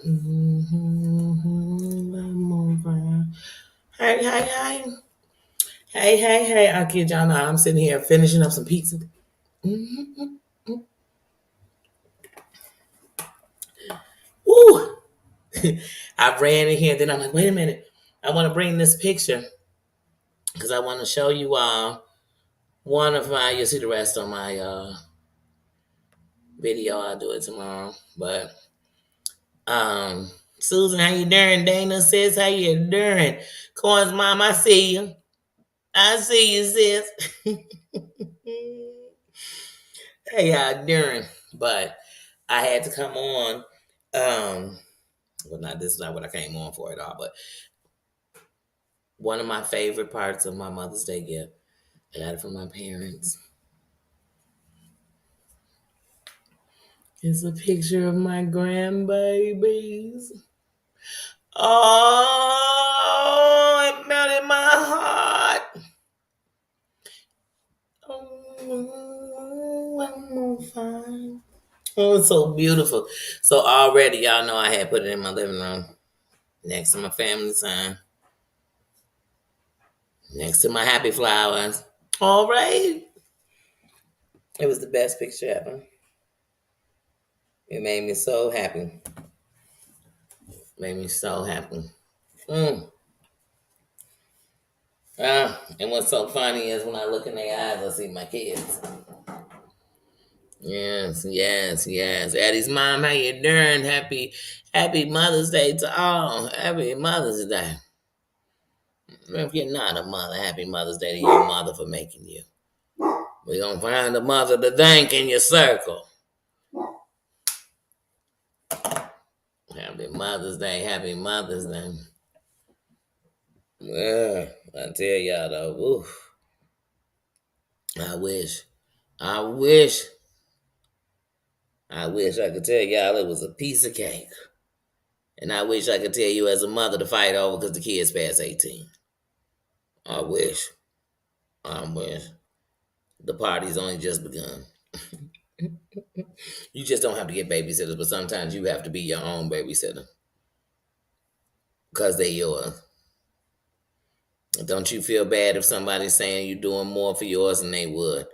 I'm over. Hey, hey, hey. Hey, hey, hey. I kid y'all not. I'm sitting here finishing up some pizza. Mhm. Woo! I ran in here, then I'm like, wait a minute. I want to bring this picture because I want to show you one of my, you'll see the rest on my video. I'll do it tomorrow. But um, Susan, how you doing? Dana says, how you doing? Coins mom, I see you. I see you, sis. Hey, how doing? But I had to come on. Well, not this is not what I came on for at all. But one of my favorite parts of my Mother's Day gift, I got it from my parents. It's a picture of my grandbabies. Oh, it melted my heart. Oh, I'm on fire. Oh, it's so beautiful. So already, y'all know I had put it in my living room next to my family sign, next to my happy flowers. All right. It was the best picture ever. It made me so happy. Made me so happy. Mm. And what's so funny is when I look in their eyes, I see my kids. Yes, yes, yes. Eddie's mom, how you doing? Happy Mother's Day to all. Happy Mother's Day. If you're not a mother, happy Mother's Day to your mother for making you. We're going to find a mother to thank in your circle. Happy Mother's Day. Happy Mother's Day. Yeah, I tell y'all though, oof, I wish, I wish, I wish I could tell y'all it was a piece of cake. And I wish I could tell you as a mother to fight over because the kids past 18. I wish. I wish. The party's only just begun. You just don't have to get babysitters, but sometimes you have to be your own babysitter because they're yours. Don't you feel bad if somebody's saying you're doing more for yours than they would?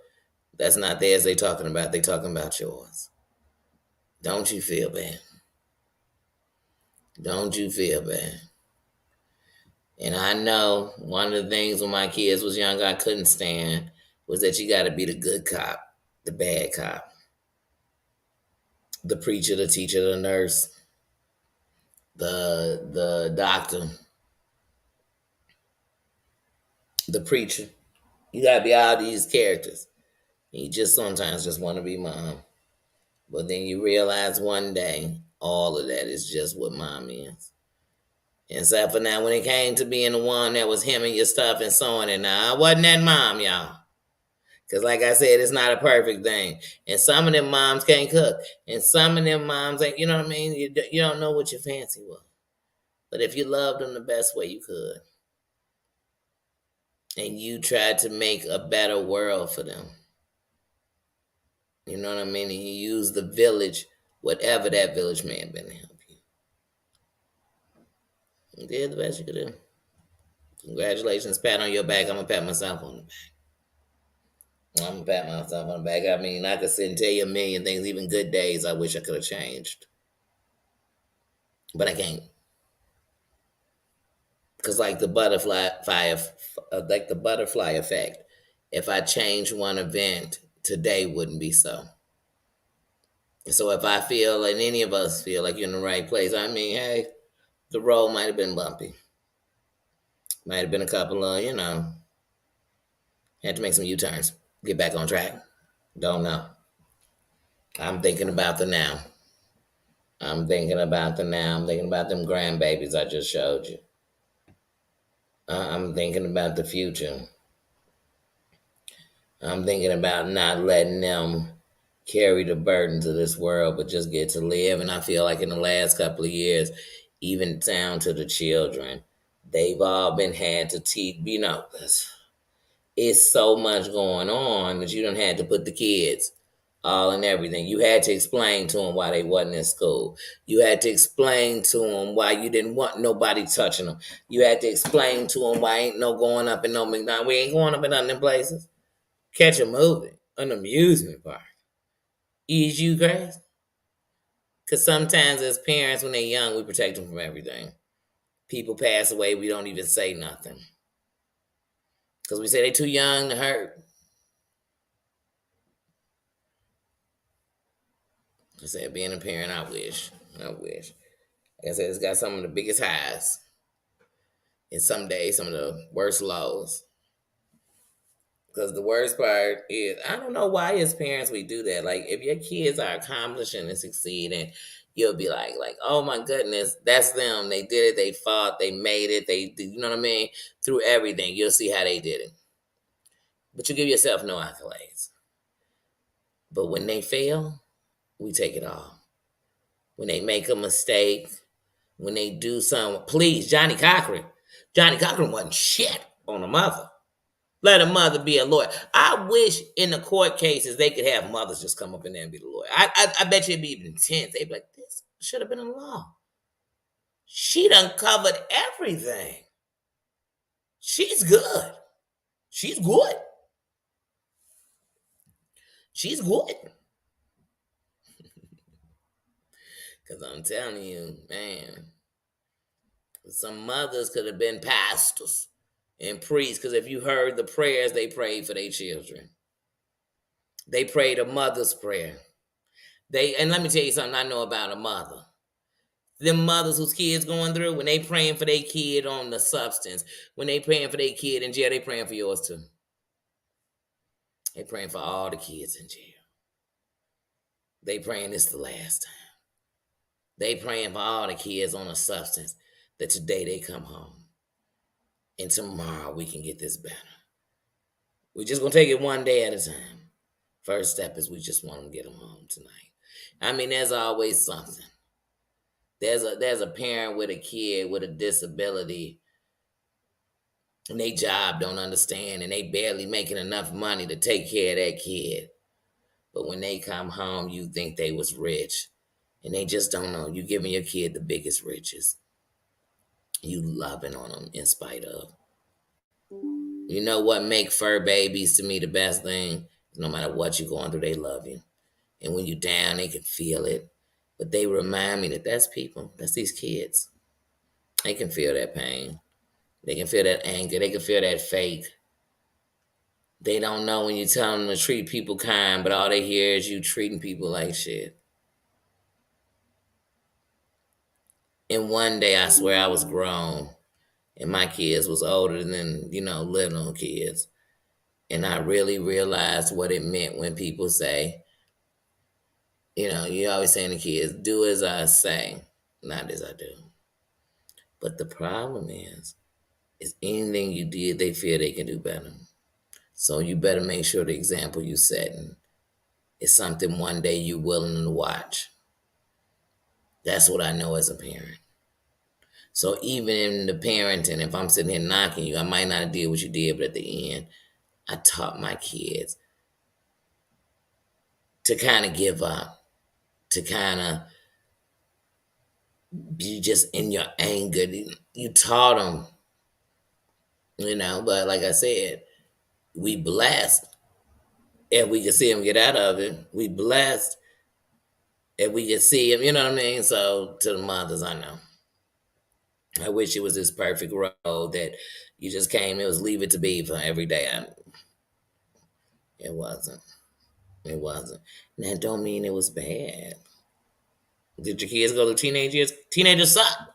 That's not theirs they talking about. They talking about yours. Don't you feel bad? Don't you feel bad? And I know one of the things when my kids was younger I couldn't stand was that you got to be the good cop, the bad cop, the preacher, the teacher, the nurse, the doctor, the preacher. You got to be all these characters. You just sometimes just want to be mom. But then you realize one day all of that is just what mom is. Except for now, when it came to being the one that was hemming your stuff and sewing it, now I wasn't that mom, y'all. Because, like I said, it's not a perfect thing. And some of them moms can't cook. And some of them moms ain't, you know what I mean? You don't know what your fancy was. But if you loved them the best way you could, and you tried to make a better world for them, you know what I mean? And you use the village, whatever that village may have been to help you. You did the best you could do. Congratulations, pat on your back. I'm going to pat myself on the back. I'm gonna pat myself on the back. I mean, I could sit and tell you a million things, even good days I wish I could have changed. But I can't. Cause like the butterfly effect. If I change one event, today wouldn't be so. So if I feel and any of us feel like you're in the right place, I mean, hey, the road might have been bumpy. Might have been a couple of, had to make some U-turns, get back on track. Don't know. I'm thinking about the now. I'm thinking about the now. I'm thinking about them grandbabies I just showed you. I'm thinking about the future. I'm thinking about not letting them carry the burdens of this world, but just get to live. And I feel like in the last couple of years, even down to the children, they've all been had to teach. It's so much going on that you don't had to put the kids all and everything. You had to explain to them why they wasn't in school. You had to explain to them why you didn't want nobody touching them. You had to explain to them why ain't no going up in no McDonald's. We ain't going up in none of them places. Catch a movie, an amusement park. Is you crazy? Because sometimes as parents, when they're young, we protect them from everything. People pass away, we don't even say nothing. Because we say they too young to hurt. I said, being a parent, I wish. I wish. Like I said, it's got some of the biggest highs. And some days, some of the worst lows. Because the worst part is, I don't know why as parents we do that. Like, if your kids are accomplishing and succeeding, you'll be like, oh my goodness, that's them. They did it. They fought. They made it. They, you know what I mean? Through everything, you'll see how they did it. But you give yourself no accolades. But when they fail, we take it all. When they make a mistake, when they do something, please, Johnny Cochran. Johnny Cochran wasn't shit on a mother. Let a mother be a lawyer. I wish in the court cases they could have mothers just come up in there and be the lawyer. I bet you it'd be even intense. They'd be like, this should have been a law. She done covered everything. She's good. She's good. She's good. Because I'm telling you, man, some mothers could have been pastors and priests. Because if you heard the prayers they prayed for their children, they prayed a mother's prayer. And let me tell you something I know about a mother. Them mothers whose kids going through, when they praying for their kid on the substance, when they praying for their kid in jail, they praying for yours too. They praying for all the kids in jail. They praying this the last time. They praying for all the kids on a substance that today they come home. And tomorrow we can get this better. We just gonna take it one day at a time. First step is we just want them to get them home tonight. I mean, there's always something. There's a parent with a kid with a disability and they job don't understand and they barely making enough money to take care of that kid. But when they come home, you think they was rich. And they just don't know. You giving your kid the biggest riches. You loving on them in spite of. You know what make fur babies to me the best thing? No matter what you're going through, they love you. And when you're down, they can feel it. But they remind me that that's people. That's these kids. They can feel that pain. They can feel that anger. They can feel that fake. They don't know when you tell them to treat people kind, but all they hear is you treating people like shit. And one day, I swear I was grown, and my kids was older than, little kids. And I really realized what it meant when people say, you always saying to kids, do as I say, not as I do. But the problem is anything you did, they feel they can do better. So you better make sure the example you setting is something one day you're willing to watch. That's what I know as a parent. So even in the parenting, if I'm sitting here knocking you, I might not deal with what you did, but at the end, I taught my kids to kind of give up, to kind of be just in your anger. You taught them, but like I said, we blessed if we can see them get out of it. We blessed if we can see them, you know what I mean? So to the mothers, I know. I wish it was this perfect road that you just came, it was leave it to Beaver every day. It wasn't. It wasn't. And that don't mean it was bad. Did your kids go through teenage years? Teenagers suck.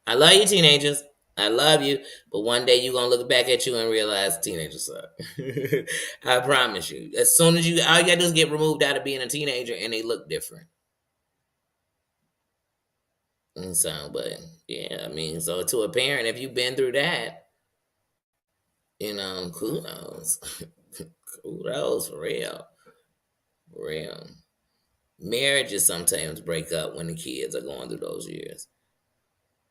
I love you, teenagers. I love you. But one day you're going to look back at you and realize teenagers suck. I promise you. As soon as all you got to do is get removed out of being a teenager and they look different. And so, but yeah, I mean, so to a parent, if you've been through that, kudos. Kudos for real. For real. Marriages sometimes break up when the kids are going through those years.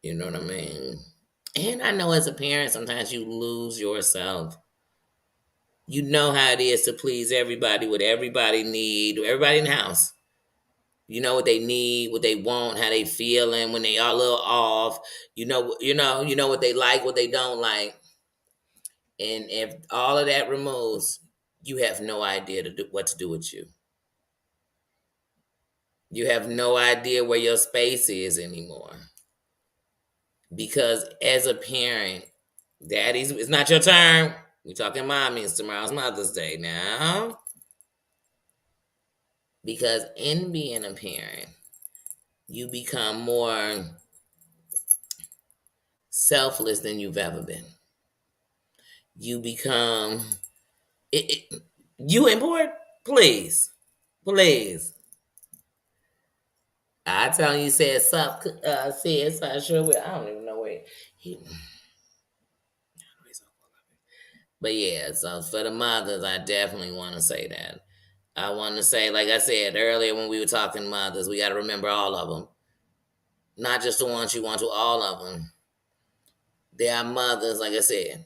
You know what I mean? And I know as a parent, sometimes you lose yourself. You know how it is to please everybody, what everybody need, everybody in the house. You know what they need, what they want, how they feeling when they are a little off. You know what they like, what they don't like. And if all of that removes, you have no idea what to do with you. You have no idea where your space is anymore. Because as a parent, daddy's it's not your turn. We talking mommies. Tomorrow's Mother's Day now. Because in being a parent, you become more selfless than you've ever been. You become you important. Please, please. I tell you, said something. Said so. Sure, I don't even know where he. But yeah, so for the mothers, I definitely want to say that. I want to say, like I said earlier when we were talking mothers, we got to remember all of them, not just the ones you want to, all of them. There are mothers, like I said,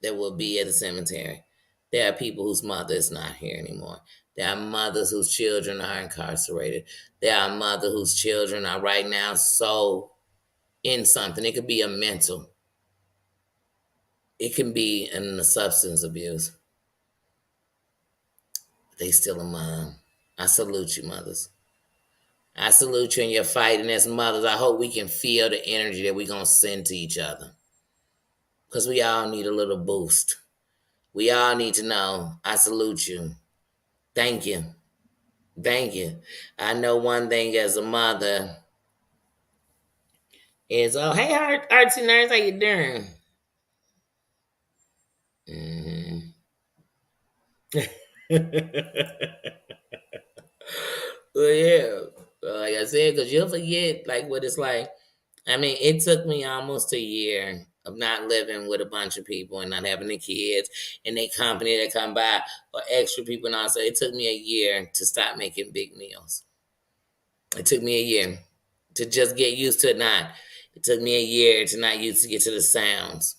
that will be at the cemetery. There are people whose mother is not here anymore. There are mothers whose children are incarcerated. There are mothers whose children are right now so in something. It could be a mental, it can be in the substance abuse. They still a mom. I salute you, mothers. I salute you in your fighting as mothers. I hope we can feel the energy that we're going to send to each other. Because we all need a little boost. We all need to know, I salute you. Thank you. Thank you. I know one thing as a mother is, oh, hey, Artsy Nurse, how you doing? Mm-hmm. Well, yeah. Like I said, because you'll forget like what it's like. I mean, it took me almost a year of not living with a bunch of people and not having the kids and their company that come by or extra people and all. So it took me a year to stop making big meals. It took me a year to just get used to it not. It took me a year to not used to get to the sounds.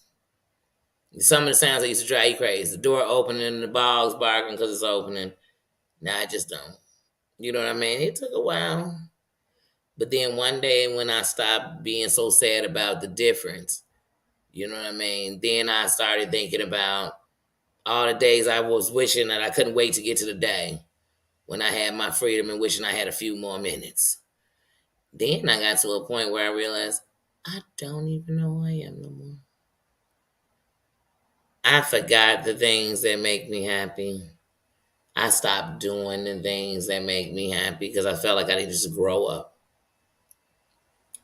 Some of the sounds that used to drive you crazy. The door opening, the dogs barking because it's opening. Now I just don't. You know what I mean? It took a while. But then one day when I stopped being so sad about the difference, you know what I mean? Then I started thinking about all the days I was wishing that I couldn't wait to get to the day when I had my freedom and wishing I had a few more minutes. Then I got to a point where I realized I don't even know who I am no more. I forgot the things that make me happy. I stopped doing the things that make me happy because I felt like I needed to grow up.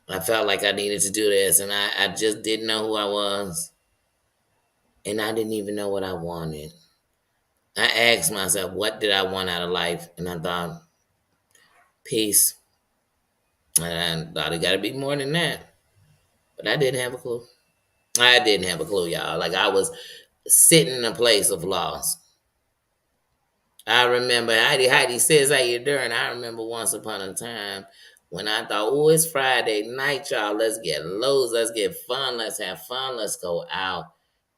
I felt like I needed to do this, and I just didn't know who I was, and I didn't even know what I wanted. I asked myself, what did I want out of life? And I thought, peace. And I thought it got to be more than that. But I didn't have a clue. I didn't have a clue, y'all. Like I was sitting in a place of loss. I remember Heidi says how you doing. I remember once upon a time when I thought, oh, it's Friday night, y'all. Let's get loads. Let's get fun. Let's have fun. Let's go out.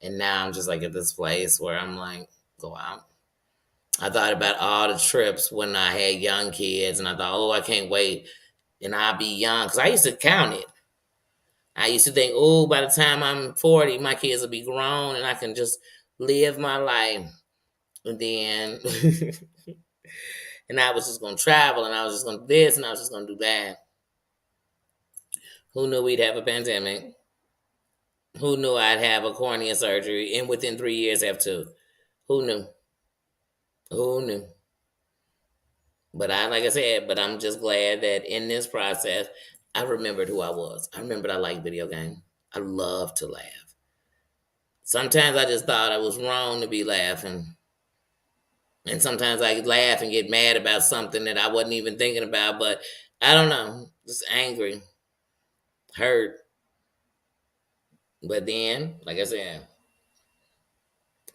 And now I'm just like at this place where I'm like, go out. I thought about all the trips when I had young kids, and I thought, oh, I can't wait, and I'll be young because I used to count it. I used to think, oh, by the time I'm 40, my kids will be grown, and I can just live my life. And then, and I was just gonna travel, and I was just gonna do this, and I was just gonna do that. Who knew we'd have a pandemic? Who knew I'd have a cornea surgery, and within 3 years have two? Who knew? Who knew? But like I said, but I'm just glad that in this process, I remembered who I was. I remembered I liked video games. I love to laugh. Sometimes I just thought I was wrong to be laughing. And sometimes I could laugh and get mad about something that I wasn't even thinking about, but I don't know, just angry, hurt. But then, like I said,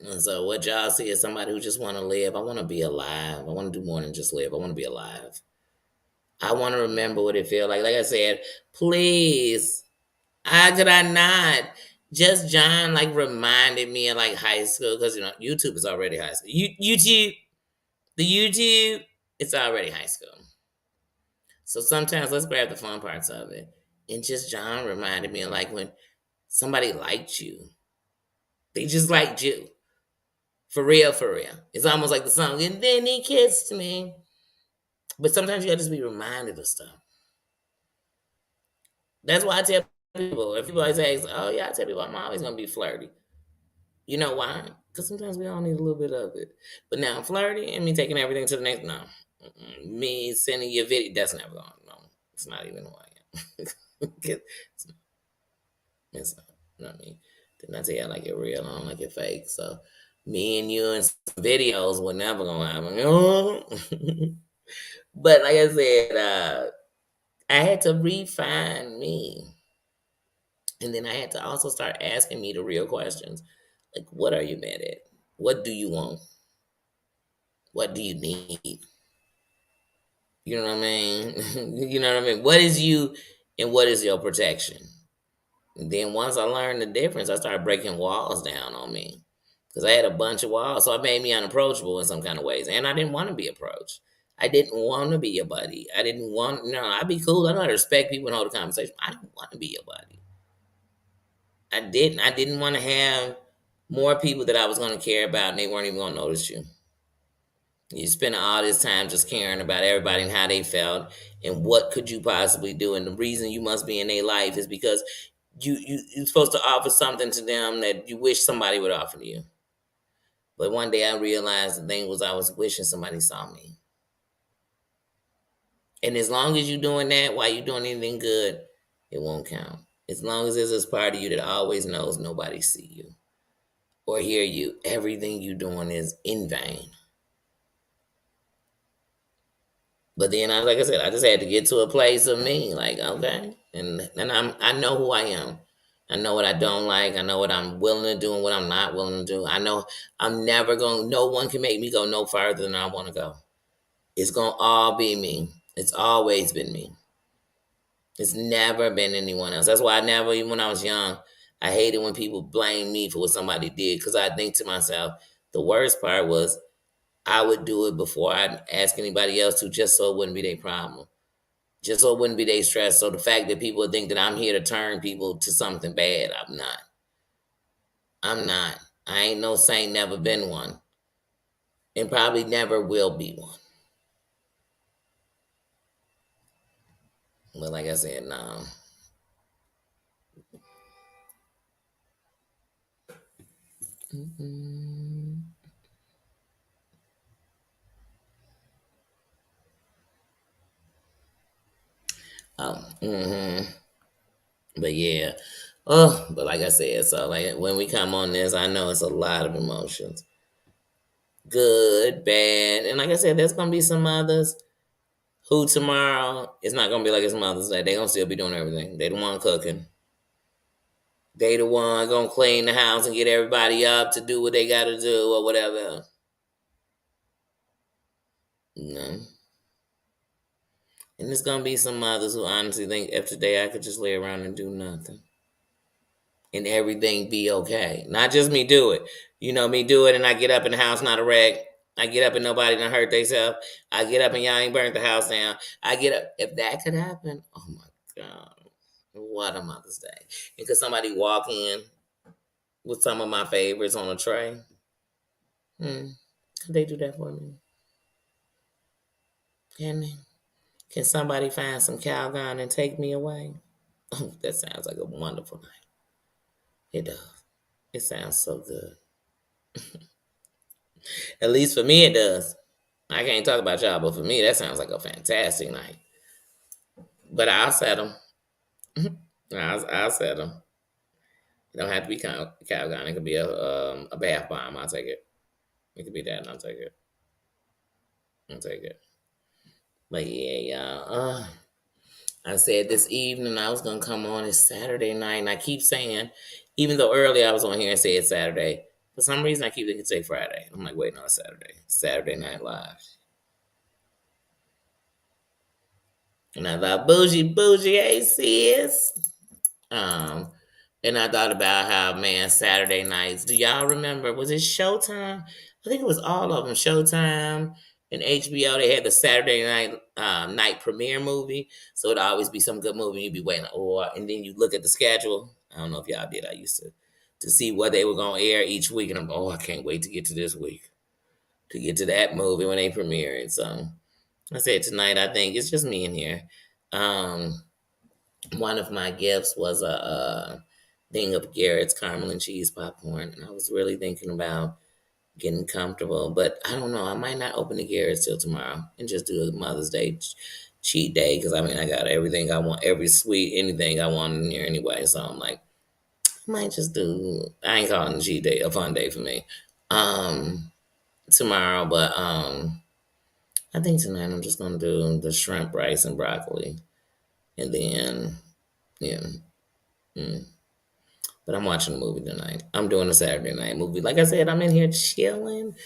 and so what y'all see is somebody who just want to live. I want to be alive. I want to do more than just live. I want to be alive. I want to remember what it feels like. Like I said, please, how could I not? Just John like reminded me of like high school because YouTube is already high school. YouTube, the YouTube, it's already high school. So sometimes let's grab the fun parts of it. And just John reminded me of like when somebody liked you, they just liked you. For real, for real. It's almost like the song, and then he kissed me. But sometimes you gotta just be reminded of stuff. That's why I tell people, if people always say, oh yeah, I tell people I'm always gonna be flirty. You know why? Because sometimes we all need a little bit of it. But now flirty and me taking everything to the next, no. Me sending you a video, that's never going, no. It's not even who I am. it's not, you know what I mean? Didn't I tell you I like it real, I don't like it fake. So me and you and some videos were never gonna happen. But like I said, I had to refine me. And then I had to also start asking me the real questions. Like, what are you mad at? What do you want? What do you need? You know what I mean? You know what I mean? What is you and what is your protection? And then once I learned the difference, I started breaking walls down on me. Because I had a bunch of walls. So it made me unapproachable in some kind of ways. And I didn't want to be approached. I didn't want to be your buddy. I didn't want, no, I'd be cool. I know how to respect people and hold a conversation. I didn't want to be your buddy. I didn't. I didn't want to have more people that I was going to care about and they weren't even going to notice you. You spend all this time just caring about everybody and how they felt and what could you possibly do. And the reason you must be in their life is because you're supposed to offer something to them that you wish somebody would offer to you. But one day I realized the thing was I was wishing somebody saw me. And as long as you're doing that while you're doing anything good, it won't count. As long as there's this part of you that always knows nobody see you or hear you, everything you're doing is in vain. But then, like I said, I just had to get to a place of me, like okay, and I know who I am. I know what I don't like. I know what I'm willing to do and what I'm not willing to do. I know I'm never going. No one can make me go no further than I want to go. It's gonna all be me. It's always been me. It's never been anyone else. That's why I never, even when I was young, I hated when people blame me for what somebody did because I think to myself, the worst part was I would do it before I'd ask anybody else to, just so it wouldn't be their problem, just so it wouldn't be their stress. So the fact that people think that I'm here to turn people to something bad, I'm not. I'm not. I ain't no saint, never been one, and probably never will be one. But like I said, no. Mm-mm. Oh, but yeah. Oh, but like I said, so like when we come on this, I know it's a lot of emotions. Good, bad, and like I said, there's gonna be some others who tomorrow it's not gonna be like it's Mother's Day. They gonna still be doing everything. They the one cooking. They the one gonna clean the house and get everybody up to do what they gotta do or whatever. No. And there's gonna be some mothers who honestly think if today I could just lay around and do nothing and everything be okay. Not just me do it. Me do it and I get up in the house not a wreck. I get up and nobody done hurt themselves. I get up and y'all ain't burnt the house down. I get up. If that could happen, oh my God. What a Mother's Day. And could somebody walk in with some of my favorites on a tray? Could they do that for me? Can they? Can somebody find some Calgon and take me away? Oh, that sounds like a wonderful night. It does. It sounds so good. At least for me, it does. I can't talk about y'all, but for me, that sounds like a fantastic night. But I'll set them. I'll set them. It don't have to be Calgon. It could be a bath bomb. I'll take it. It could be that, and I'll take it. I'll take it. But yeah, y'all. I said this evening I was gonna come on. It's Saturday night, and I keep saying, even though earlier I was on here and said Saturday, for some reason I keep thinking say Friday. I'm like, wait, no, it's Saturday. Saturday Night Live. And I thought, bougie, hey sis. Um, And I thought about how, man, Saturday nights. Do y'all remember? Was it Showtime? I think it was all of them. Showtime and HBO. They had the Saturday night premiere movie, so it'd always be some good movie. You'd be waiting, or and then you look at the schedule. I don't know if y'all did. I used to see what they were gonna air each week, and I'm I can't wait to get to this week to get to that movie when they premiere it. So I said tonight. I think it's just me in here. Um, One of my gifts was a thing of Garrett's caramel and cheese popcorn, and I was really thinking about getting comfortable. But I don't know. I might not open the Garrett's till tomorrow and just do a Mother's Day cheat day because I mean I got everything I want, every sweet anything I want in here anyway. So I'm like, I might just do. I ain't calling the cheat day a fun day for me. Um, Tomorrow, but I think tonight I'm just gonna do the shrimp, rice, and broccoli, and then yeah. Mm. But I'm watching a movie tonight. I'm doing a Saturday night movie. Like I said, I'm in here chilling.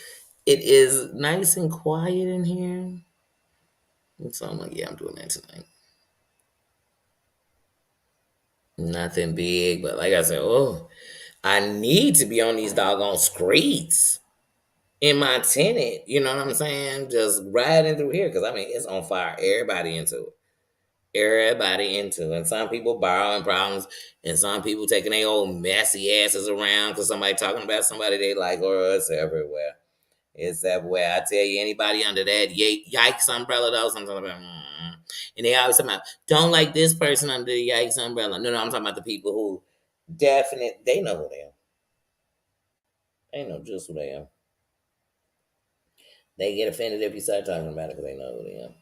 It is nice and quiet in here. And so I'm like, yeah, I'm doing that tonight. Nothing big, but like I said, I need to be on these doggone streets in my tenant. You know what I'm saying? Just riding through here because I mean it's on fire. Everybody into it. Everybody into it. And some people borrowing problems, and some people taking their old messy asses around because somebody talking about somebody they like, or it's everywhere. It's everywhere. I tell you, anybody under that yikes umbrella, though, sometimes I'm like, and they always talking about, don't like this person under the yikes umbrella. No, I'm talking about the people who they know who they are. They know just who they are. They get offended if you start talking about it because they know who they are.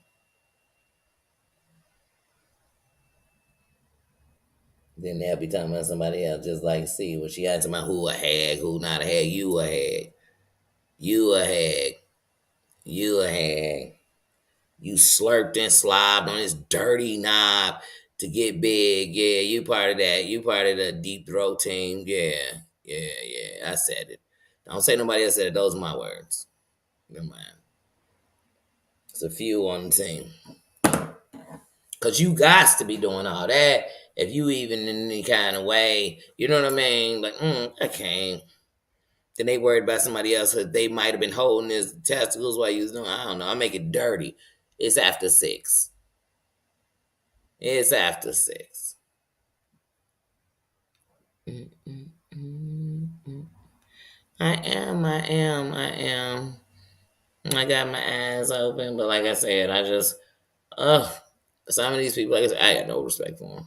Then they'll be talking about somebody else, just like see what she had to about who a hag, who not a hag, you a hag. You a hag. You a hag. You slurped and slobbed on this dirty knob to get big. Yeah, you part of that. You part of the deep throat team. Yeah. I said it. Don't say nobody else said it. Those are my words. Never mind. It's a few on the team. Cause you got to be doing all that. If you even in any kind of way, you know what I mean? Like, I can't. Then they worried about somebody else. They might have been holding his testicles while he was doing. I don't know. I make it dirty. It's after 6. It's after 6. Mm, mm, mm, mm. I am. I got my eyes open, but like I said, I just, ugh. Some of these people, like I said, I got no respect for them.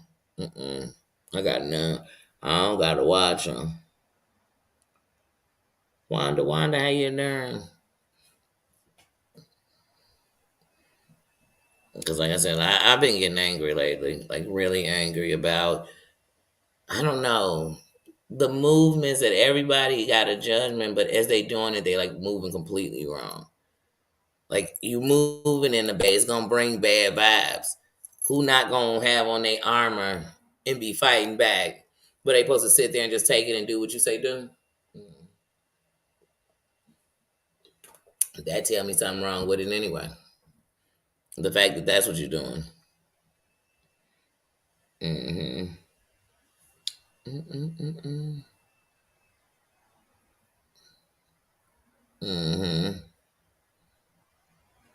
I got none. I don't got to watch them. Wanda, how you doing? Because like I said, I've been getting angry lately, like really angry about, I don't know, the movements that everybody got a judgment, but as they doing it, they like moving completely wrong. Like you moving in the bed, it's gonna bring bad vibes. Who not gonna have on their armor and be fighting back? But they supposed to sit there and just take it and do what you say do? Mm. That tell me something wrong with it anyway. The fact that that's what you're doing. Mm-hmm. Mm-mm-mm-mm. Mm-hmm.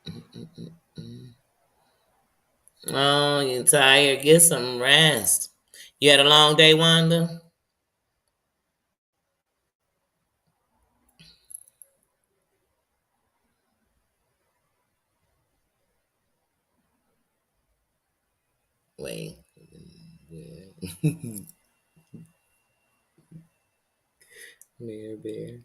Mm-mm-mm-mm. Oh, you tired? Get some rest. You had a long day, Wanda? Wait. Bear, bear.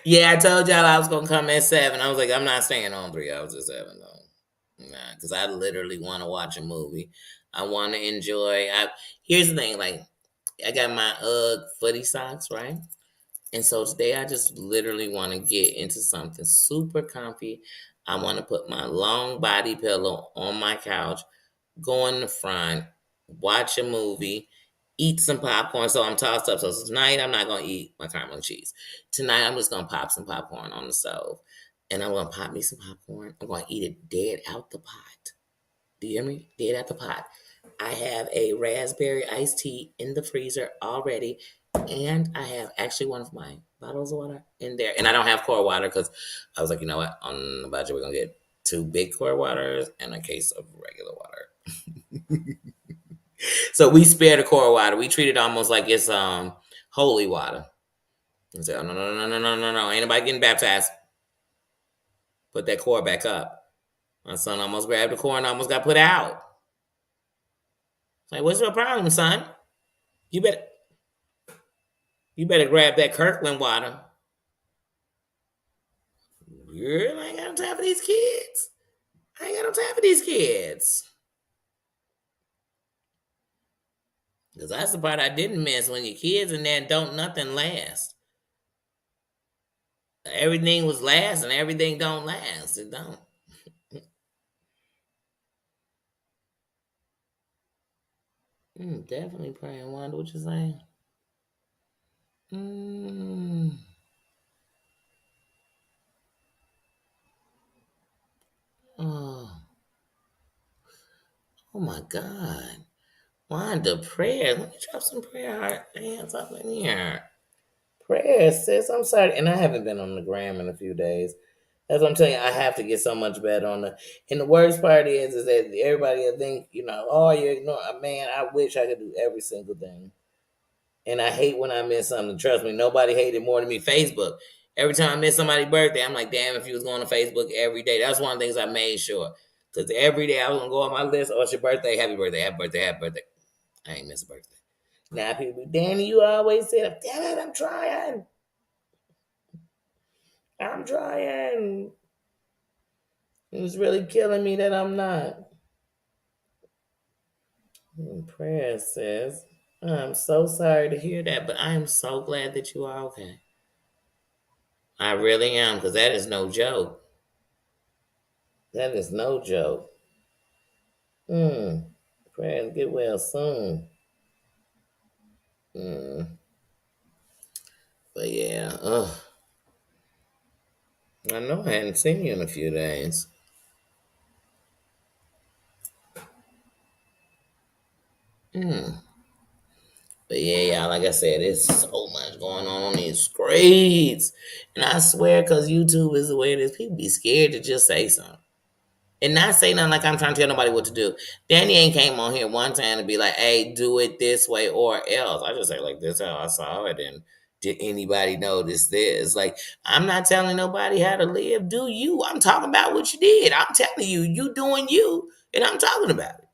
Yeah, I told y'all I was gonna come at 7. I was like, I'm not staying on 3 hours at 7 though. Nah, because I literally want to watch a movie. I want to enjoy. Here's the thing, like I got my footy socks, right? And so today I just literally want to get into something super comfy. I want to put my long body pillow on my couch, go in the front, watch a movie, eat some popcorn. So I'm tossed up. So tonight I'm not gonna eat my caramel and cheese. Tonight I'm just gonna pop some popcorn on the stove and I'm gonna pop me some popcorn. I'm gonna eat it dead out the pot. Do you hear me? Dead out the pot. I have a raspberry iced tea in the freezer already, and I have actually one of my bottles of water in there. And I don't have core water because I was like, you know what? On the budget, we're gonna get two big core waters and a case of regular water. So we spare the core water. We treat it almost like it's holy water. And say, oh, no, no, no, no, no, no, no. Ain't nobody getting baptized. Put that core back up. My son almost grabbed the core and almost got put out. It's like, what's your problem, son? You better you better grab that Kirkland water. Girl, I ain't got no time for these kids. I ain't got no time for these kids. Because that's the part I didn't miss. When your kids in there, don't nothing last. Everything was last and everything don't last. It don't. Definitely praying. Wanda, what you saying? Mm. Oh, oh my God. Wanda, prayer. Let me drop some prayer heart hands up in here. Prayer, sis. I'm sorry. And I haven't been on the gram in a few days. That's what I'm telling you. I have to get so much better on the. And the worst part is that everybody will think, oh, you're ignoring. Man, I wish I could do every single thing. And I hate when I miss something. Trust me, nobody hated more than me. Facebook. Every time I miss somebody's birthday, I'm like, damn, if you was going to Facebook every day. That's one of the things I made sure. Because every day I was going to go on my list. Oh, it's your birthday. Happy birthday. Happy birthday. Happy birthday. I ain't miss a birthday. Now people be, Danny, you always say, damn it, I'm trying. I'm trying. It's really killing me that I'm not. Prayer says, I'm so sorry to hear that, but I am so glad that you are okay. I really am, because that is no joke. That is no joke. Prayers get well soon. But yeah, I know I hadn't seen you in a few days. But yeah, y'all, like I said, it's so much going on these streets. And I swear, because YouTube is the way it is, people be scared to just say something. And not say nothing like I'm trying to tell nobody what to do. Danny ain't came on here one time to be like, hey, do it this way or else. I just say, like, this how I saw it. And did anybody notice this? Like, I'm not telling nobody how to live. Do you? I'm talking about what you did. I'm telling you, you doing you. And I'm talking about it.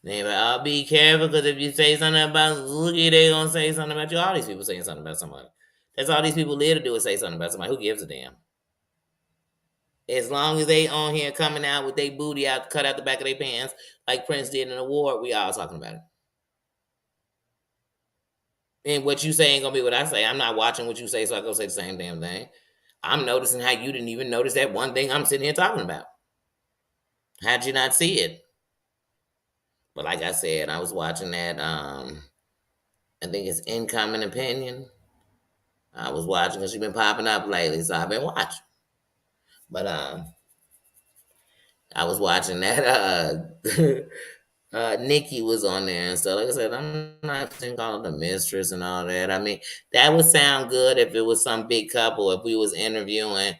Anyway, I'll be careful because if you say something about Zuki, they gonna say something about you. All these people saying something about somebody. That's all these people live to do is say something about somebody. Who gives a damn? As long as they on here coming out with their booty out, cut out the back of their pants, like Prince did in an award, we all talking about it. And what you say ain't gonna be what I say. I'm not watching what you say, so I go say the same damn thing. I'm noticing how you didn't even notice that one thing I'm sitting here talking about. How'd you not see it? But like I said, I was watching that. I think it's Incoming Opinion. I was watching because she's been popping up lately, so I've been watching. But I was watching that. Nikki was on there and stuff. Like I said, I'm not calling the mistress and all that. I mean, that would sound good if it was some big couple. If we was interviewing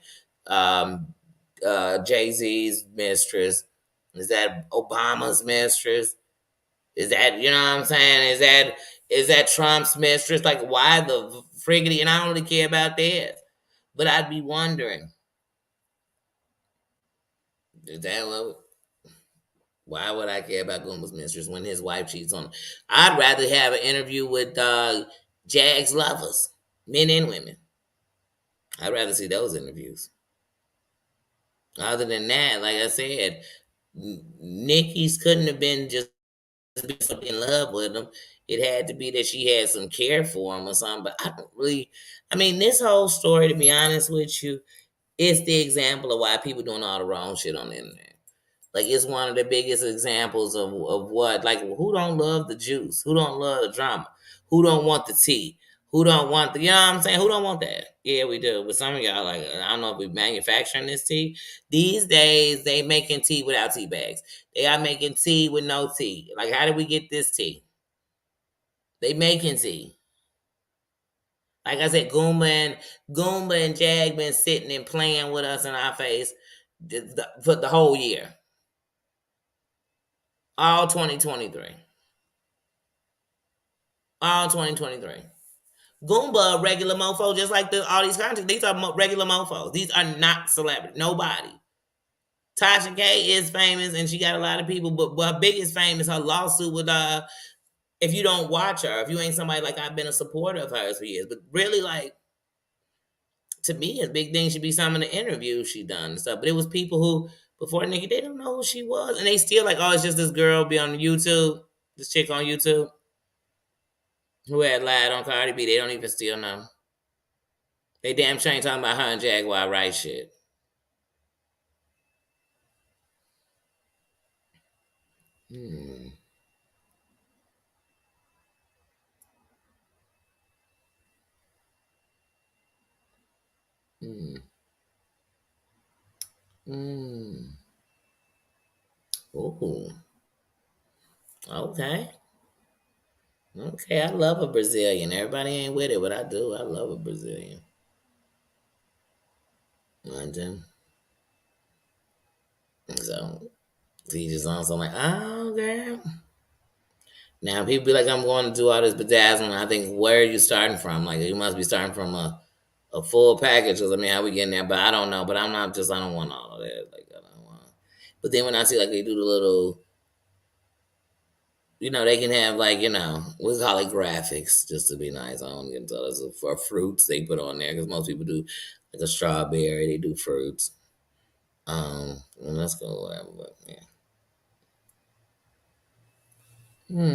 um, Jay Z's mistress, is that Obama's mistress? Is that you know what I'm saying? Is that Trump's mistress? Like, why the friggity? And I don't really care about that. But I'd be wondering, is that what? Why would I care about Goomba's mistress when his wife cheats on him? I'd rather have an interview with Jag's lovers, men and women. I'd rather see those interviews. Other than that, like I said, Nikki's couldn't have been just in love with him. It had to be that she had some care for him or something. But I don't really. I mean, this whole story, to be honest with you, is the example of why people doing all the wrong shit on the internet. Like it's one of the biggest examples of what like who don't love the juice, who don't love the drama, who don't want the tea. Who don't want the, you know what I'm saying? Who don't want that? Yeah, we do. But some of y'all, like, I don't know if we manufacturing this tea. These days, they making tea without tea bags. They are making tea with no tea. Like, how did we get this tea? They making tea. Like I said, Goomba and Jag been sitting and playing with us in our face for the whole year. All 2023. All 2023. Goomba, regular mofo, just like all these content. These are regular mofos. These are not celebrity. Nobody. Tasha K is famous and she got a lot of people, but her biggest fame is her lawsuit with if you don't watch her, if you ain't somebody like I've been a supporter of hers for years. But really, like, to me, a big thing should be some of the interviews she done and stuff. But it was people who before Nikki, they don't know who she was. And they still like, oh, it's just this girl be on YouTube, this chick on YouTube who had lied on Cardi B. They don't even still know. They damn sure ain't talking about her and Jaguar right shit. Hmm. Hmm. Hmm. Ooh. Okay. Okay. I love a Brazilian. Everybody ain't with it, but I do. I love a Brazilian. London. So he just on something like, oh girl. Now people be like, I'm going to do all this bedazzling. I think where are you starting from? Like you must be starting from a full package. Cause I mean, how we getting there? But I don't know. But I'm not just. I don't want all of that. Like I don't want. But then when I see like they do the little, they can have like we call it graphics just to be nice. I don't get tell us for fruits they put on there because most people do like a strawberry. They do fruits. And let's go whatever. But yeah.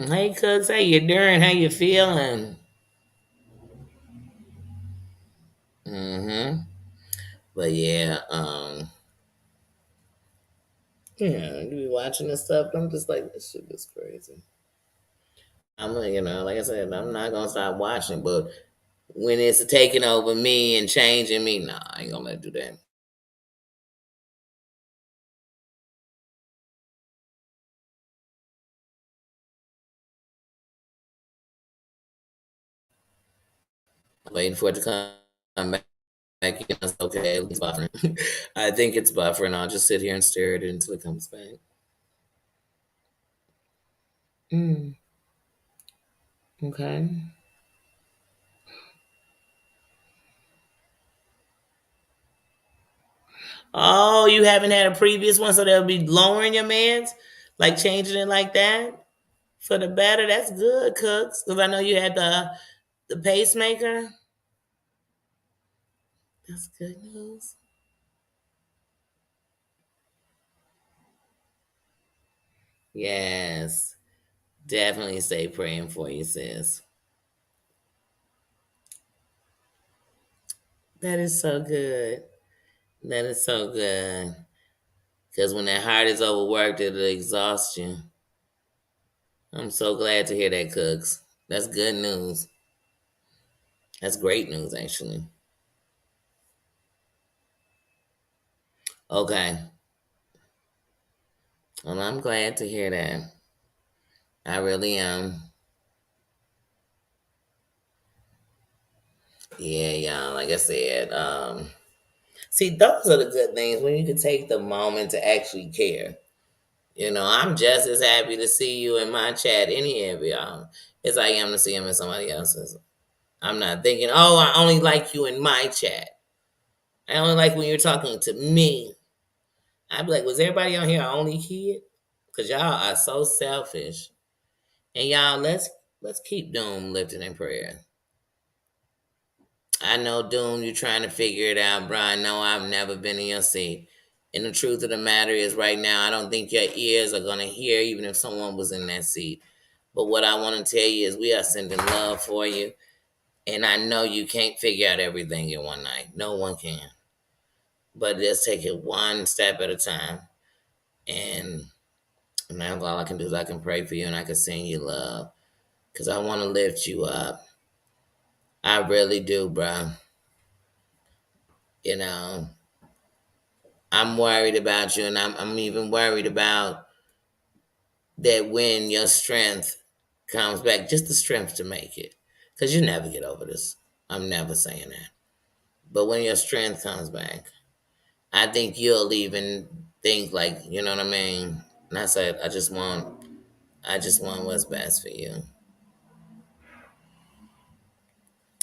Hey cooks, how you doing? How you feeling? Mm-hmm. But yeah, yeah, you be watching this stuff. I'm just like, this shit is crazy. I'm gonna, like I said, I'm not gonna stop watching. But when it's taking over me and changing me, nah, I ain't gonna let it do that. Waiting for it to come back. It's okay, it's buffering. I think it's buffering. I'll just sit here and stare at it until it comes back. Mm, okay. Oh, you haven't had a previous one, so they'll be lowering your meds, like changing it like that for the better. That's good, cooks. Because I know you had the pacemaker. That's good news. Yes, definitely stay praying for you, sis. That is so good. That is so good. Because when that heart is overworked, it'll exhaust you. I'm so glad to hear that, Cooks. That's good news. That's great news, actually. Okay. Well, I'm glad to hear that. I really am. Yeah, y'all. Like I said, see, those are the good things when you can take the moment to actually care. I'm just as happy to see you in my chat, any of y'all, as I am to see him in somebody else's. I'm not thinking, oh, I only like you in my chat. I only like when you're talking to me. I'd be like, was everybody on here our only kid? Because y'all are so selfish. And y'all, let's keep Doom lifted in prayer. I know, Doom, you're trying to figure it out, Brian. No, I've never been in your seat. And the truth of the matter is, right now, I don't think your ears are going to hear even if someone was in that seat. But what I want to tell you is, we are sending love for you. And I know you can't figure out everything in one night. No one can. But just take it one step at a time. And now all I can do is I can pray for you and I can send you love. Because I want to lift you up. I really do, bro. You know, I'm worried about you, and I'm even worried about that when your strength comes back, just the strength to make it, because you never get over this. I'm never saying that, but when your strength comes back, I think you'll even think like, you know what I mean. And I said, I just want what's best for you,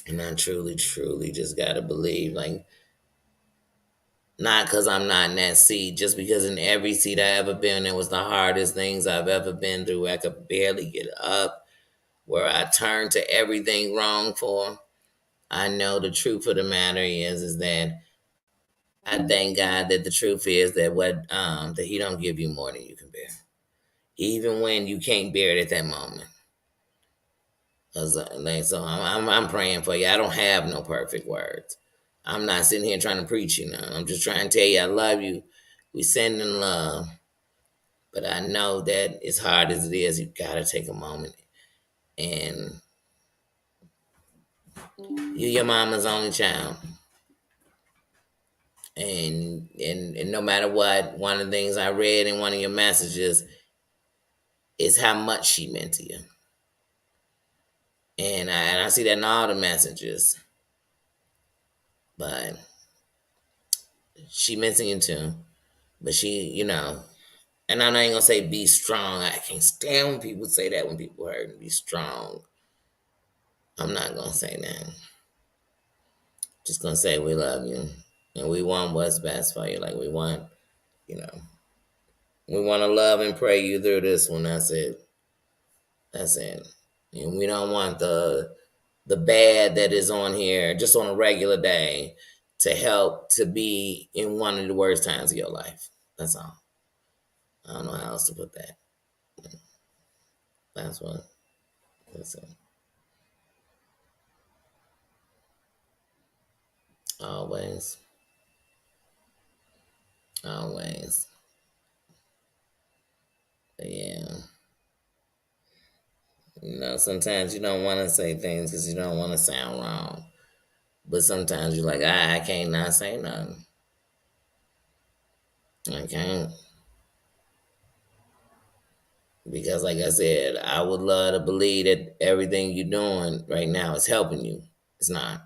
and I truly, truly just gotta believe, like, not because I'm not in that seat, just because in every seat I ever been, it was the hardest things I've ever been through. I could barely get up, where I turned to everything wrong for. I know the truth of the matter is that I thank God that the truth is that that He don't give you more than you can bear, even when you can't bear it at that moment. So I'm praying for you. I don't have no perfect words. I'm not sitting here trying to preach you now. I'm just trying to tell you I love you. We send in love. But I know that as hard as it is, you gotta take a moment. And you're your mama's only child. And no matter what, one of the things I read in one of your messages is how much she meant to you. And I see that in all the messages. But she meant to you too. But and I'm not even gonna say be strong. I can't stand when people say that when people hurt and be strong. I'm not gonna say that. Just gonna say we love you. And we want what's best for you. Like you know, we want to love and pray you through this one. That's it. That's it. And we don't want the bad that is on here just on a regular day to help to be in one of the worst times of your life. That's all. I don't know how else to put that. That's what. That's it. Always. Always. But yeah. Sometimes you don't want to say things because you don't want to sound wrong. But sometimes you're like, I can't not say nothing. I can't. Because, like I said, I would love to believe that everything you're doing right now is helping you. It's not.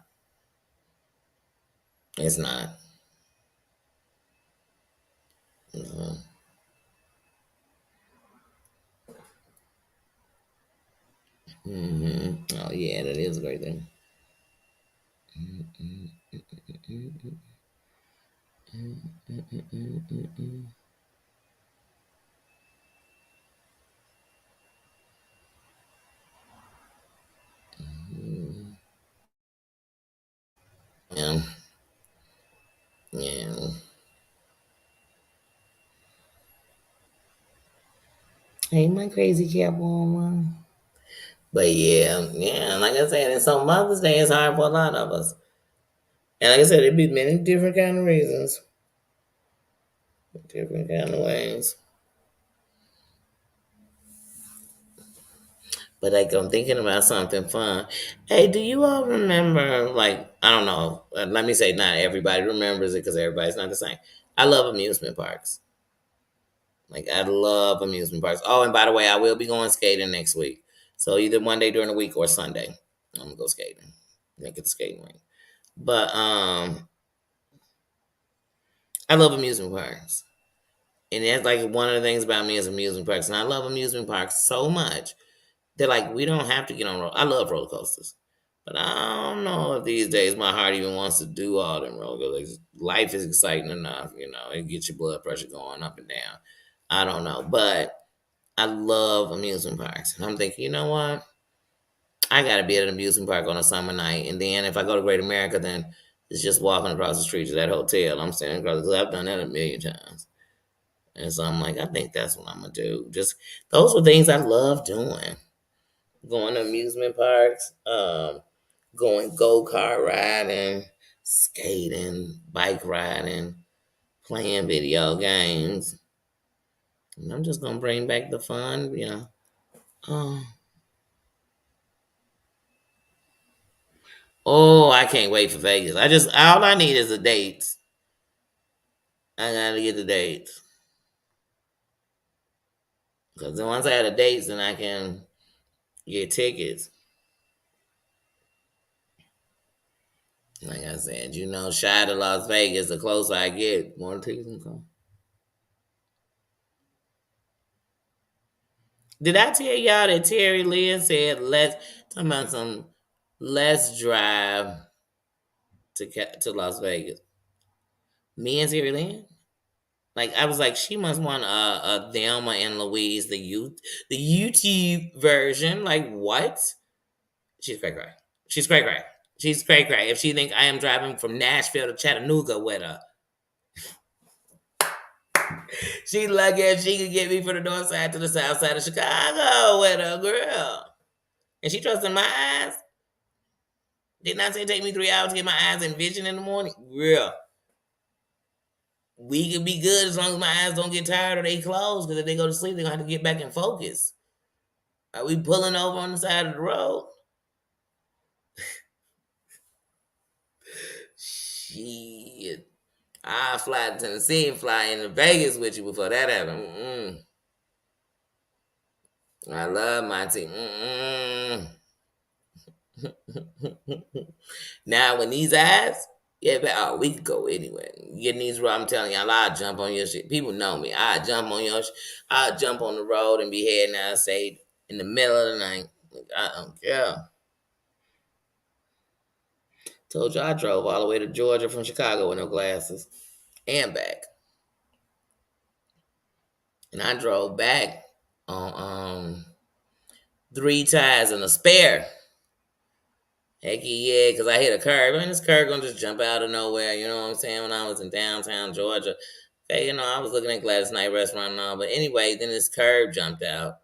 It's not. Mhm. Oh, yeah, that is a great thing. Yeah. Yeah. Hey, my crazy cat woman. But yeah, like I said, and so Mother's Day is hard for a lot of us. And like I said, it'd be many different kind of reasons, different kind of ways. But like I'm thinking about something fun. Hey, do you all remember? Like I don't know. Let me say, not everybody remembers it because everybody's not the same. I love amusement parks. Like I love amusement parks. Oh, and by the way, I will be going skating next week. So either one day during the week or Sunday, I'm gonna go skating. Make it the skating rink. But I love amusement parks, and that's like one of the things about me is amusement parks, and I love amusement parks so much. They're like, we don't have to get on roller. I love roller coasters, but I don't know if these days my heart even wants to do all them roller coasters. Life is exciting enough, it gets your blood pressure going up and down. I don't know, but I love amusement parks, and I'm thinking, you know what? I got to be at an amusement park on a summer night, and then if I go to Great America, then it's just walking across the street to that hotel. I'm standing across because I've done that a million times, and so I'm like, I think that's what I'm gonna do. Just those were things I love doing. Going to amusement parks, going go kart riding, skating, bike riding, playing video games. And I'm just gonna bring back the fun. Oh, Oh, I can't wait for Vegas. All I need is the dates. I gotta get the dates. Because then once I have the dates, then I can get tickets. Like I said, shy to Las Vegas, the closer I get, more tickets can come. Did I tell y'all that Terry Lynn said talking about some let's drive to Las Vegas? Me and Terry Lynn? Like I was like, she must want a Thelma and Louise, the YouTube version. Like what? She's cray cray. She's cray cray. She's cray cray. If she think I am driving from Nashville to Chattanooga with her, she lucky if she could get me from the north side to the south side of Chicago with her girl. And she trusts in my eyes. Didn't I say take me 3 hours to get my eyes and vision in the morning? Girl, we can be good as long as my eyes don't get tired or they close. Because if they go to sleep, they're gonna have to get back in focus. Are we pulling over on the side of the road? Shit. I fly to Tennessee and fly into Vegas with you before that happens. I love my team. Now, when these eyes, yeah, we could go anywhere. Getting these, I'm telling y'all, I'll jump on your shit. People know me. I'll jump on the road and be heading out, say, in the middle of the night. I don't care. Told you I drove all the way to Georgia from Chicago with no glasses and back. And I drove back on 3 tires and a spare. Heck yeah, because I hit a curb. And this curb gonna just jump out of nowhere, you know what I'm saying? When I was in downtown Georgia. Okay, I was looking at Gladys Knight restaurant and all. But anyway, then this curb jumped out.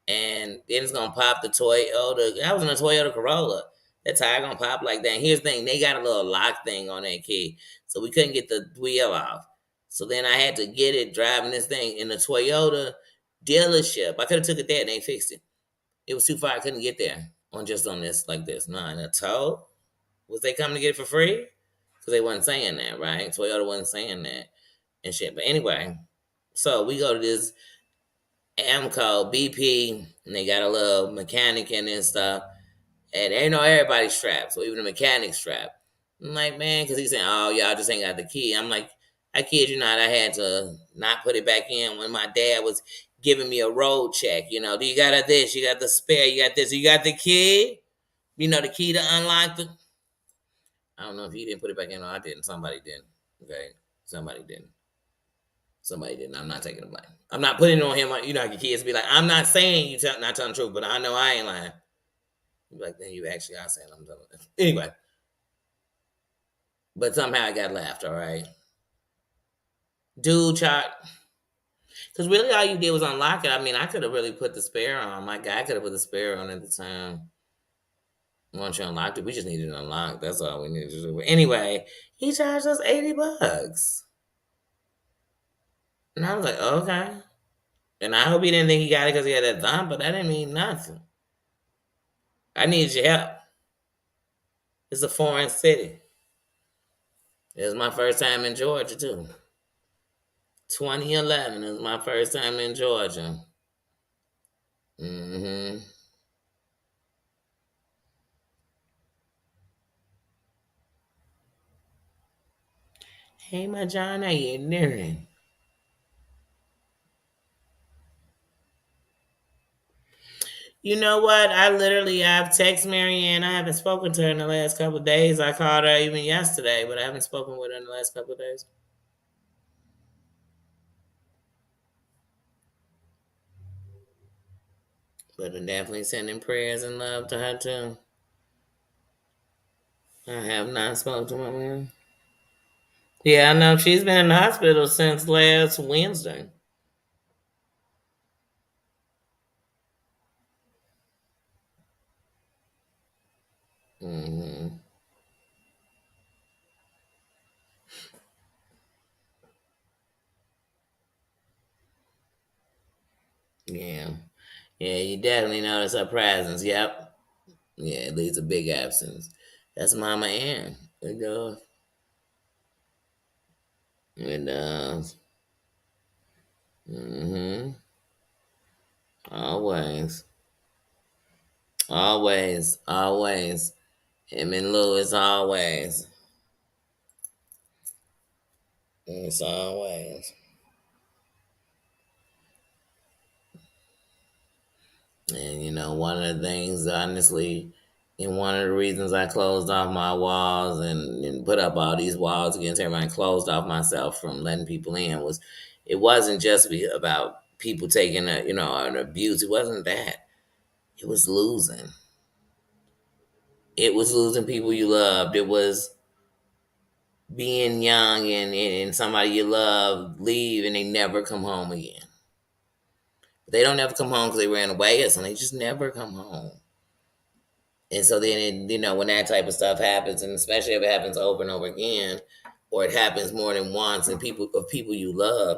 And then it's gonna pop the Toyota. I was in a Toyota Corolla. That tire gonna pop like that. And here's the thing, they got a little lock thing on that key. So we couldn't get the wheel off. So then I had to get it driving this thing in the Toyota dealership. I could have took it there and they fixed it. It was too far. I couldn't get there on this like this. No, in a tow. Was they coming to get it for free? Because they wasn't saying that, right? Toyota wasn't saying that and shit. But anyway, so we go to this Amco BP, and they got a little mechanic in and stuff. And they know everybody's strapped, so even the mechanic's strapped. I'm like, man, because he's saying, oh, y'all just ain't got the key. I'm like, I kid you not, I had to not put it back in when my dad was giving me a road check. Do you got this? You got the spare? You got this? You got the key? The key to unlock the. I don't know if he didn't put it back in or I didn't. Somebody didn't. Okay, somebody didn't. Somebody didn't. I'm not taking the blame. I'm not putting it on him. Your kids be like, I'm not saying not telling the truth, but I know I ain't lying. You be like, then you actually are saying I'm telling the truth. Anyway, but somehow I got left. All right, dude, chart. Because really, all you did was unlock it. I mean, I could have really put the spare on. My guy could have put the spare on at the time. Once you unlocked it, we just needed it unlocked. That's all we needed to do. But anyway, he charged us $80. And I was like, okay. And I hope he didn't think he got it because he had that thumb, but that didn't mean nothing. I needed your help. It's a foreign city. It was my first time in Georgia, too. 2011 is my first time in Georgia. Mm-hmm. Hey, my John, how you doing? You know what? I've texted Marianne. I haven't spoken to her in the last couple of days. I called her even yesterday, but I haven't spoken with her in the last couple of days. But I'm definitely sending prayers and love to her, too. I have not spoken to my man. Yeah, I know. She's been in the hospital since last Wednesday. Hmm. Yeah. Yeah, you definitely notice her presence. Yep. Yeah, it leaves a big absence. That's Mama Ann. It does. Mm-hmm. Always. Always. Always. Him and Lewis always. It's always. And one of the things, honestly, and one of the reasons I closed off my walls and put up all these walls against everybody, and closed off myself from letting people in, was it wasn't just about people taking an abuse. It wasn't that. It was losing. It was losing people you loved. It was being young and somebody you love leave and they never come home again. They don't never come home because they ran away or something. They just never come home. And so then, when that type of stuff happens, and especially if it happens over and over again, or it happens more than once, and people you love,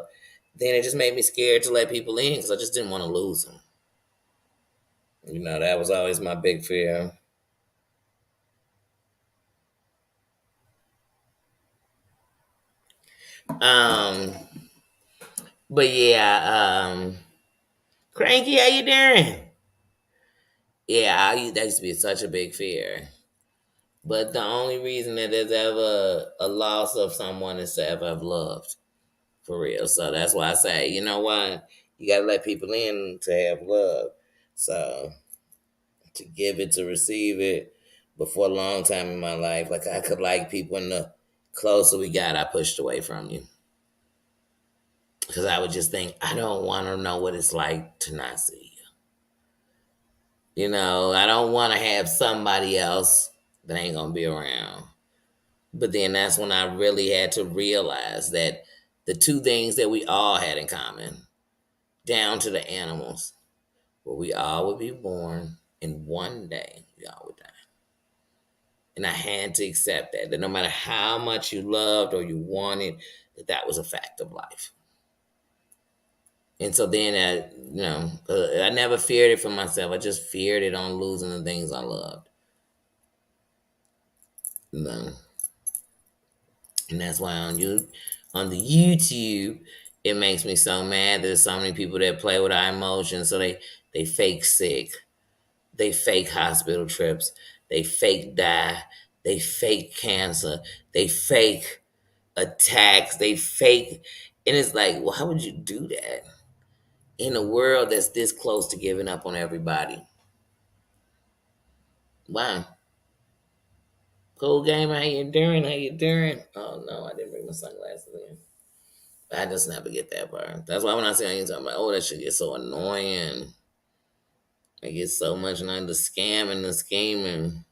then it just made me scared to let people in because I just didn't want to lose them. That was always my big fear. Um, but yeah, Cranky, how you doing? Yeah, that used to be such a big fear. But the only reason that there's ever a loss of someone is to ever have loved. For real. So that's why I say, you know what? You gotta let people in to have love. So to give it, to receive it, before a long time in my life, like I could like people, and the closer we got, I pushed away from you. Because I would just think, I don't want to know what it's like to not see you. I don't want to have somebody else that ain't gonna be around. But then that's when I really had to realize that the two things that we all had in common, down to the animals, where we all would be born, and one day we all would die. And I had to accept that no matter how much you loved or you wanted, that was a fact of life. And so then, I never feared it for myself. I just feared it on losing the things I loved. No. And that's why on the YouTube, it makes me so mad that there's so many people that play with our emotions. So they fake sick. They fake hospital trips. They fake die. They fake cancer. They fake attacks. They fake. And it's like, well, how would you do that in a world that's this close to giving up on everybody? Wow. Cool game. How you doing? How you doing? Oh, no, I didn't bring my sunglasses in. I just never get that part. That's why when I see on YouTube, I'm like, oh, that shit gets so annoying. I get so much on the scam and the scheming.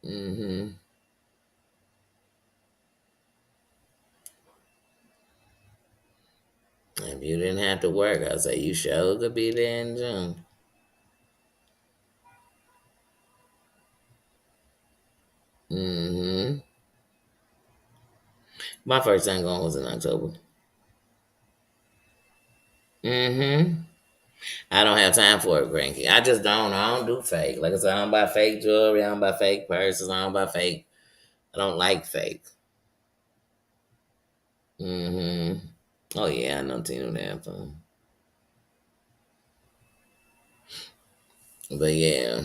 Mm-hmm. If you didn't have to work, I'd say you sure could be there in June. Mm-hmm. My first time going was in October. Mm-hmm. I don't have time for it, Granky. I just don't. I don't do fake. Like I said, I don't buy fake jewelry. I don't buy fake purses. I don't buy fake. I don't like fake. Mm-hmm. Oh yeah, I know Tina would have fun. But yeah.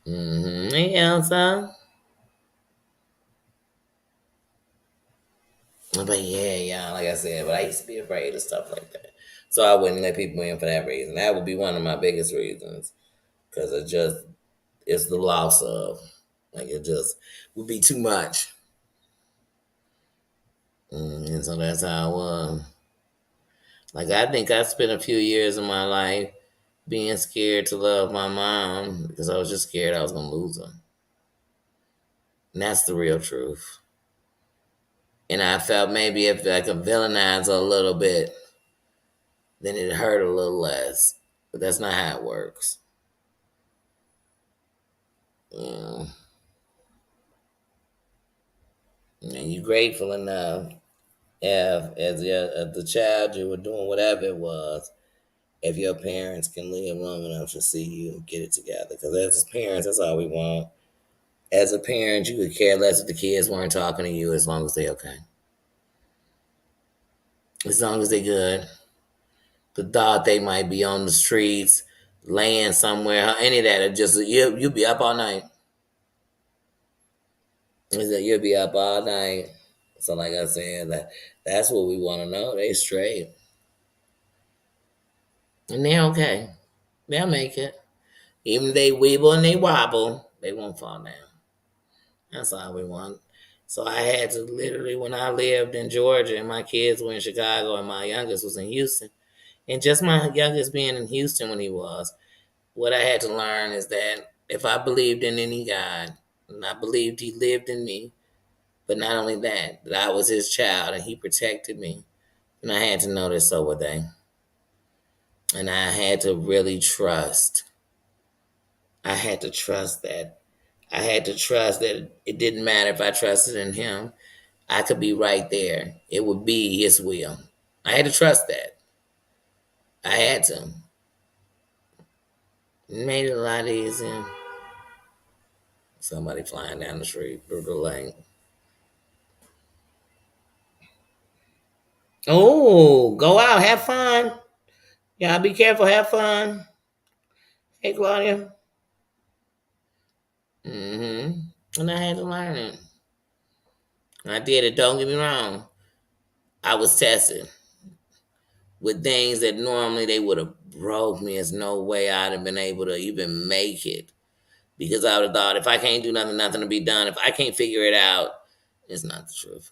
Mm-hmm. Hey Elsa. But yeah, like I said, but I used to be afraid of stuff like that. So I wouldn't let people in for that reason. That would be one of my biggest reasons. Because it's the loss of, like, it just would be too much. And so that's how I was. Like, I think I spent a few years of my life being scared to love my mom because I was just scared I was going to lose her. And that's the real truth. And I felt maybe if I could villainize her a little bit, then it hurt a little less. But that's not how it works. You and you're grateful enough. As the child you were doing whatever it was, if your parents can live long enough to see you get it together. Because as parents, that's all we want. As a parent, you could care less if the kids weren't talking to you as long as they okay. As long as they good. The thought they might be on the streets, laying somewhere, any of that, it just you'll be up all night. Is that you'll be up all night. So like I said, that's what we want to know. They straight. And they're okay. They'll make it. Even if they weeble and they wobble, they won't fall down. That's all we want. So I had to literally, when I lived in Georgia and my kids were in Chicago and my youngest was in Houston, and just my youngest being in Houston when he was, what I had to learn is that if I believed in any God, and I believed he lived in me, but not only that I was his child and he protected me, and I had to know that so were they. And I had to really trust. I had to trust that. I had to trust that it didn't matter if I trusted in him. I could be right there. It would be his will. I had to trust that. I had to. It made it a lot easier. Somebody flying down the street through the lane. Oh, go out, have fun. Y'all be careful, have fun. Hey, Claudia. And I had to learn it. I did it, don't get me wrong. I was tested with things that normally they would have broke me. There's no way I'd have been able to even make it. Because I would have thought if I can't do nothing, nothing to be done. If I can't figure it out, it's not the truth.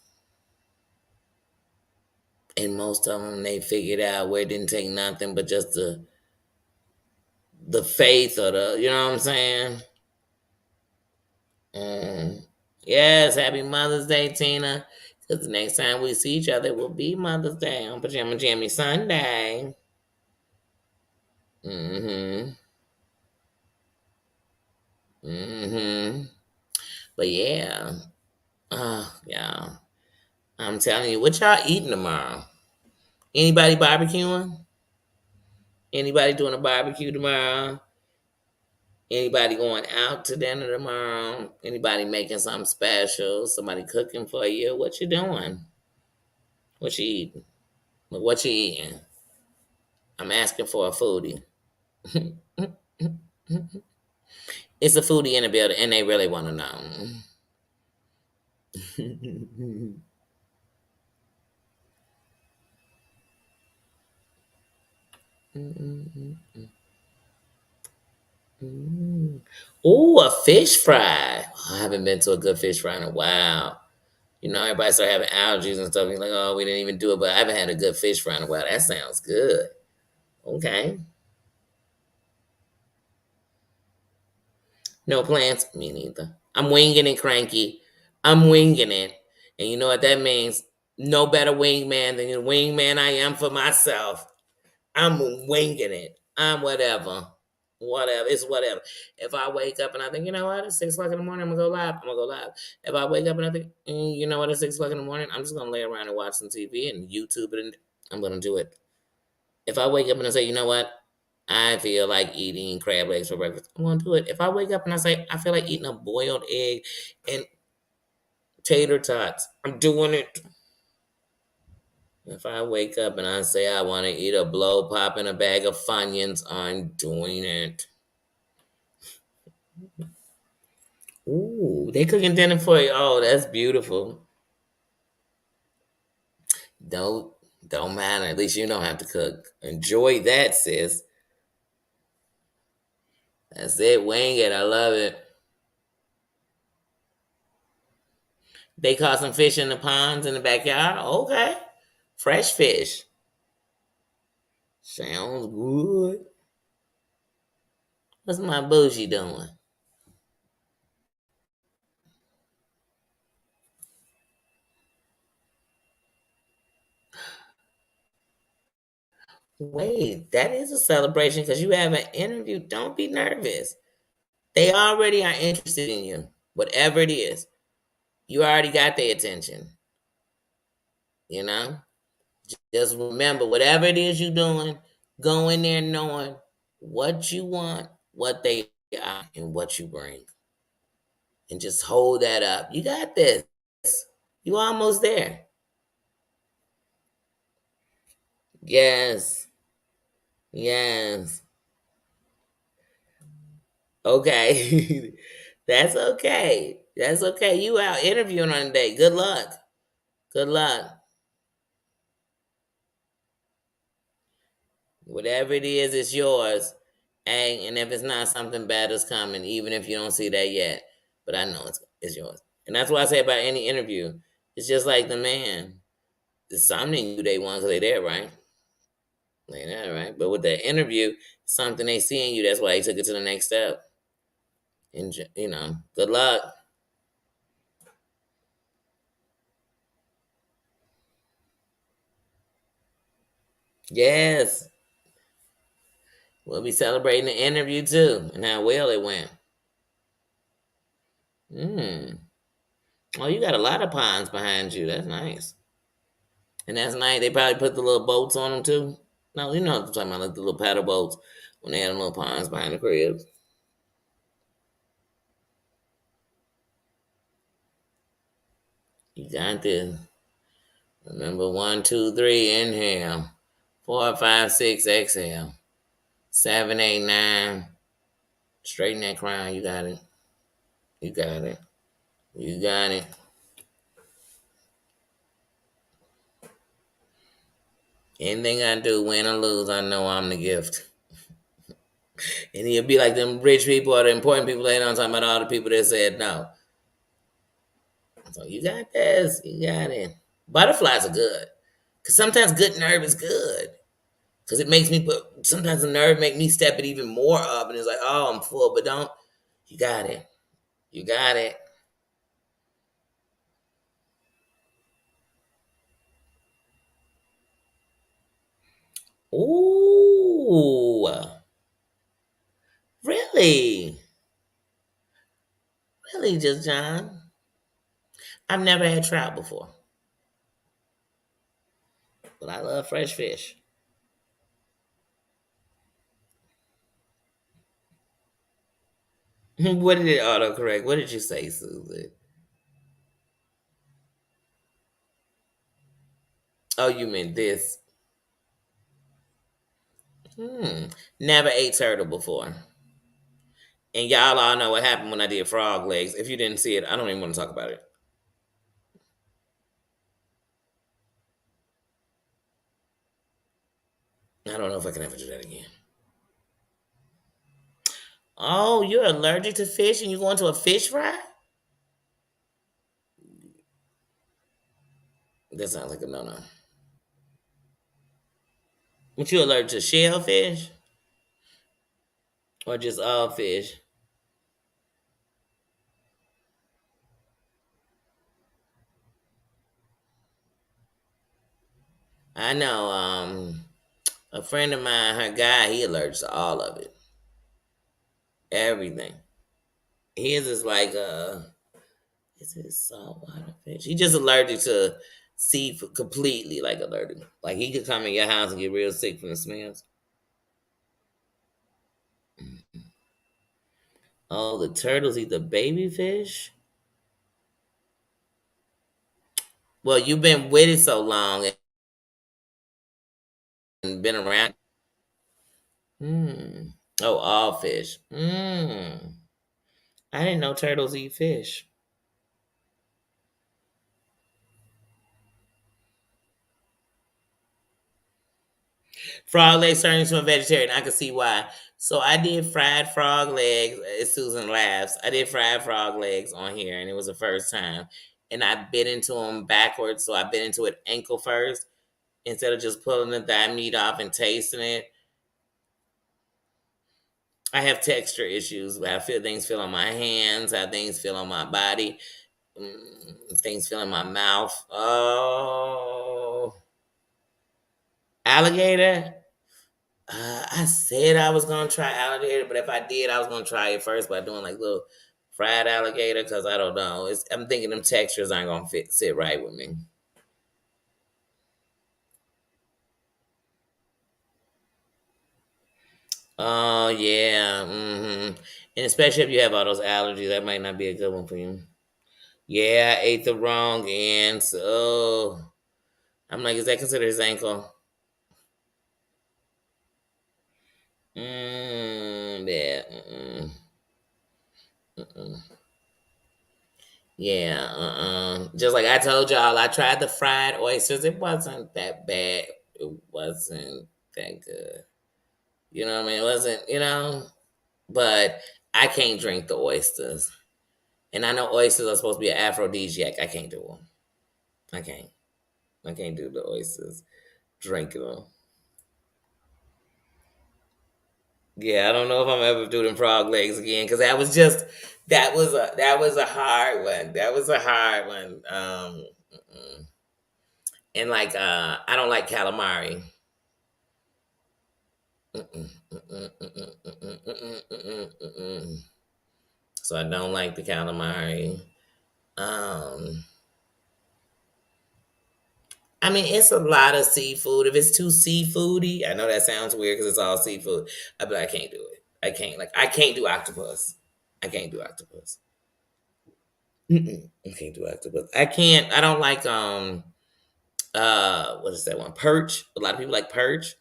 And most of them, they figured out where it didn't take nothing but just the faith or you know what I'm saying? Yes, happy Mother's Day, Tina. Because the next time we see each other will be Mother's Day on Pajama Jammy Sunday. Mm-hmm. Mm-hmm. But yeah. Oh, yeah. I'm telling you, what y'all eating tomorrow? Anybody barbecuing? Anybody doing a barbecue tomorrow? Anybody going out to dinner tomorrow? Anybody making something special? Somebody cooking for you? What you doing? What you eating? What you eating? I'm asking for a foodie. It's a foodie in the building, and they really want to know. Oh, a fish fry. I haven't been to a good fish fry in a while. You know, everybody start having allergies and stuff. You're like, oh, we didn't even do it, but I haven't had a good fish fry in a while. That sounds good. Okay. No plans? Me neither. I'm winging it, cranky. I'm winging it. And you know what that means? No better wingman than the wingman I am for myself. I'm winging it. I'm whatever. Whatever. It's whatever. If I wake up and I think, you know what, it's 6 o'clock in the morning, I'm gonna go live. I'm gonna go live. If I wake up and I think, you know what, it's 6 o'clock in the morning, I'm just gonna lay around and watch some TV and YouTube it, and I'm gonna do it. If I wake up and I say, you know what, I feel like eating crab legs for breakfast, I'm gonna do it. If I wake up and I say I feel like eating a boiled egg and tater tots, I'm doing it. If I wake up and I say I want to eat a blow pop and a bag of Funyuns, I'm doing it. Ooh, they cooking dinner for you. Oh, that's beautiful. Don't don't matter. At least you don't have to cook. Enjoy that, sis. That's it. Wing it. I love it. They caught some fish in the ponds in the backyard. Okay, fresh fish. Sounds good. What's my bougie doing? Wait, that is a celebration because you have an interview. Don't be nervous. They already are interested in you. Whatever it is, you already got their attention. You know, just remember whatever it is you're doing, go in there knowing what you want, what they are, and what you bring, and just hold that up. You got this. You almost there. Yes. Yes. Okay. That's okay. That's okay. You out interviewing on the day. Good luck. Good luck. Whatever it is, it's yours. And if it's not, something bad is coming, even if you don't see that yet. But I know it's yours. And that's why I say about any interview. It's just like the man. It's something in you they want because they there, right? They there, right? But with the interview, something they see in you, that's why they took it to the next step. And, good luck. Yes. We'll be celebrating the interview too and how well it went. Mm. Oh, you got a lot of ponds behind you. That's nice. And that's nice. They probably put the little boats on them too. No, you know what I'm talking about, like the little paddle boats when they had them little ponds behind the cribs. You got this. Remember, 1, 2, 3, inhale. 4, 5, 6, exhale. 7, 8, 9. Straighten that crown. You got it. You got it. You got it. Anything I do, win or lose, I know I'm the gift. And he'll be like them rich people or the important people later on talking about all the people that said no. So you got this. You got it. Butterflies are good. Cause sometimes good nerve is good. Cause it makes me put sometimes the nerve make me step it even more up and it's like, oh, I'm full, but don't you got it. You got it. Ooh. Really? Really, just John? I've never had trout before. But I love fresh fish. What did it autocorrect? What did you say, Susan? Oh, you meant this. Hmm. Never ate turtle before. And y'all all know what happened when I did frog legs. If you didn't see it, I don't even want to talk about it. I don't know if I can ever do that again. Oh, you're allergic to fish and you going to a fish fry? That sounds like a no no. But you allergic to shellfish or just all fish? I know a friend of mine, her guy, he allergic to all of it. Everything. His is like is it saltwater fish? He just allergic to seafood completely, like allergic. Like he could come in your house and get real sick from the smells. Oh, the turtles eat the baby fish? Well, you've been with it so long and been around. Hmm. Oh, all fish. Hmm. I didn't know turtles eat fish. Frog legs turning into a vegetarian. I can see why. So I did fried frog legs. Susan laughs. I did fried frog legs on here, and it was the first time. And I bit into them backwards, so I bit into it ankle first instead of just pulling the thigh meat off and tasting it. I have texture issues. I feel things feel on my hands, how things feel on my body, things feel in my mouth. Oh, alligator. I said I was gonna try alligator, but if I did, I was gonna try it first by doing like little fried alligator because I don't know. I'm thinking them textures aren't gonna sit right with me. Oh yeah. And especially if you have all those allergies, that might not be a good one for you. Yeah, I ate the wrong end. So I'm like, is that considered his ankle? Yeah. Mm-mm. Yeah. Just like I told y'all, I tried the fried oysters. It wasn't that bad. It wasn't that good. You know what I mean? It wasn't. But I can't drink the oysters. And I know oysters are supposed to be an aphrodisiac. I can't do them. I can't. I can't do the oysters. Drinking them. Yeah, I don't know if I'm ever doing frog legs again because that was a hard one. That was a hard one. And like I don't like calamari. Mm-mm, mm-mm, mm-mm, mm-mm, mm-mm, mm-mm, mm-mm. So I don't like the calamari. Um, I mean, it's a lot of seafood. If it's too seafoody, I know that sounds weird because it's all seafood. But I can't do it. I can't do octopus. I can't do octopus. Mm-mm. I can't do octopus. I can't. I don't like what is that one? Perch. A lot of people like perch.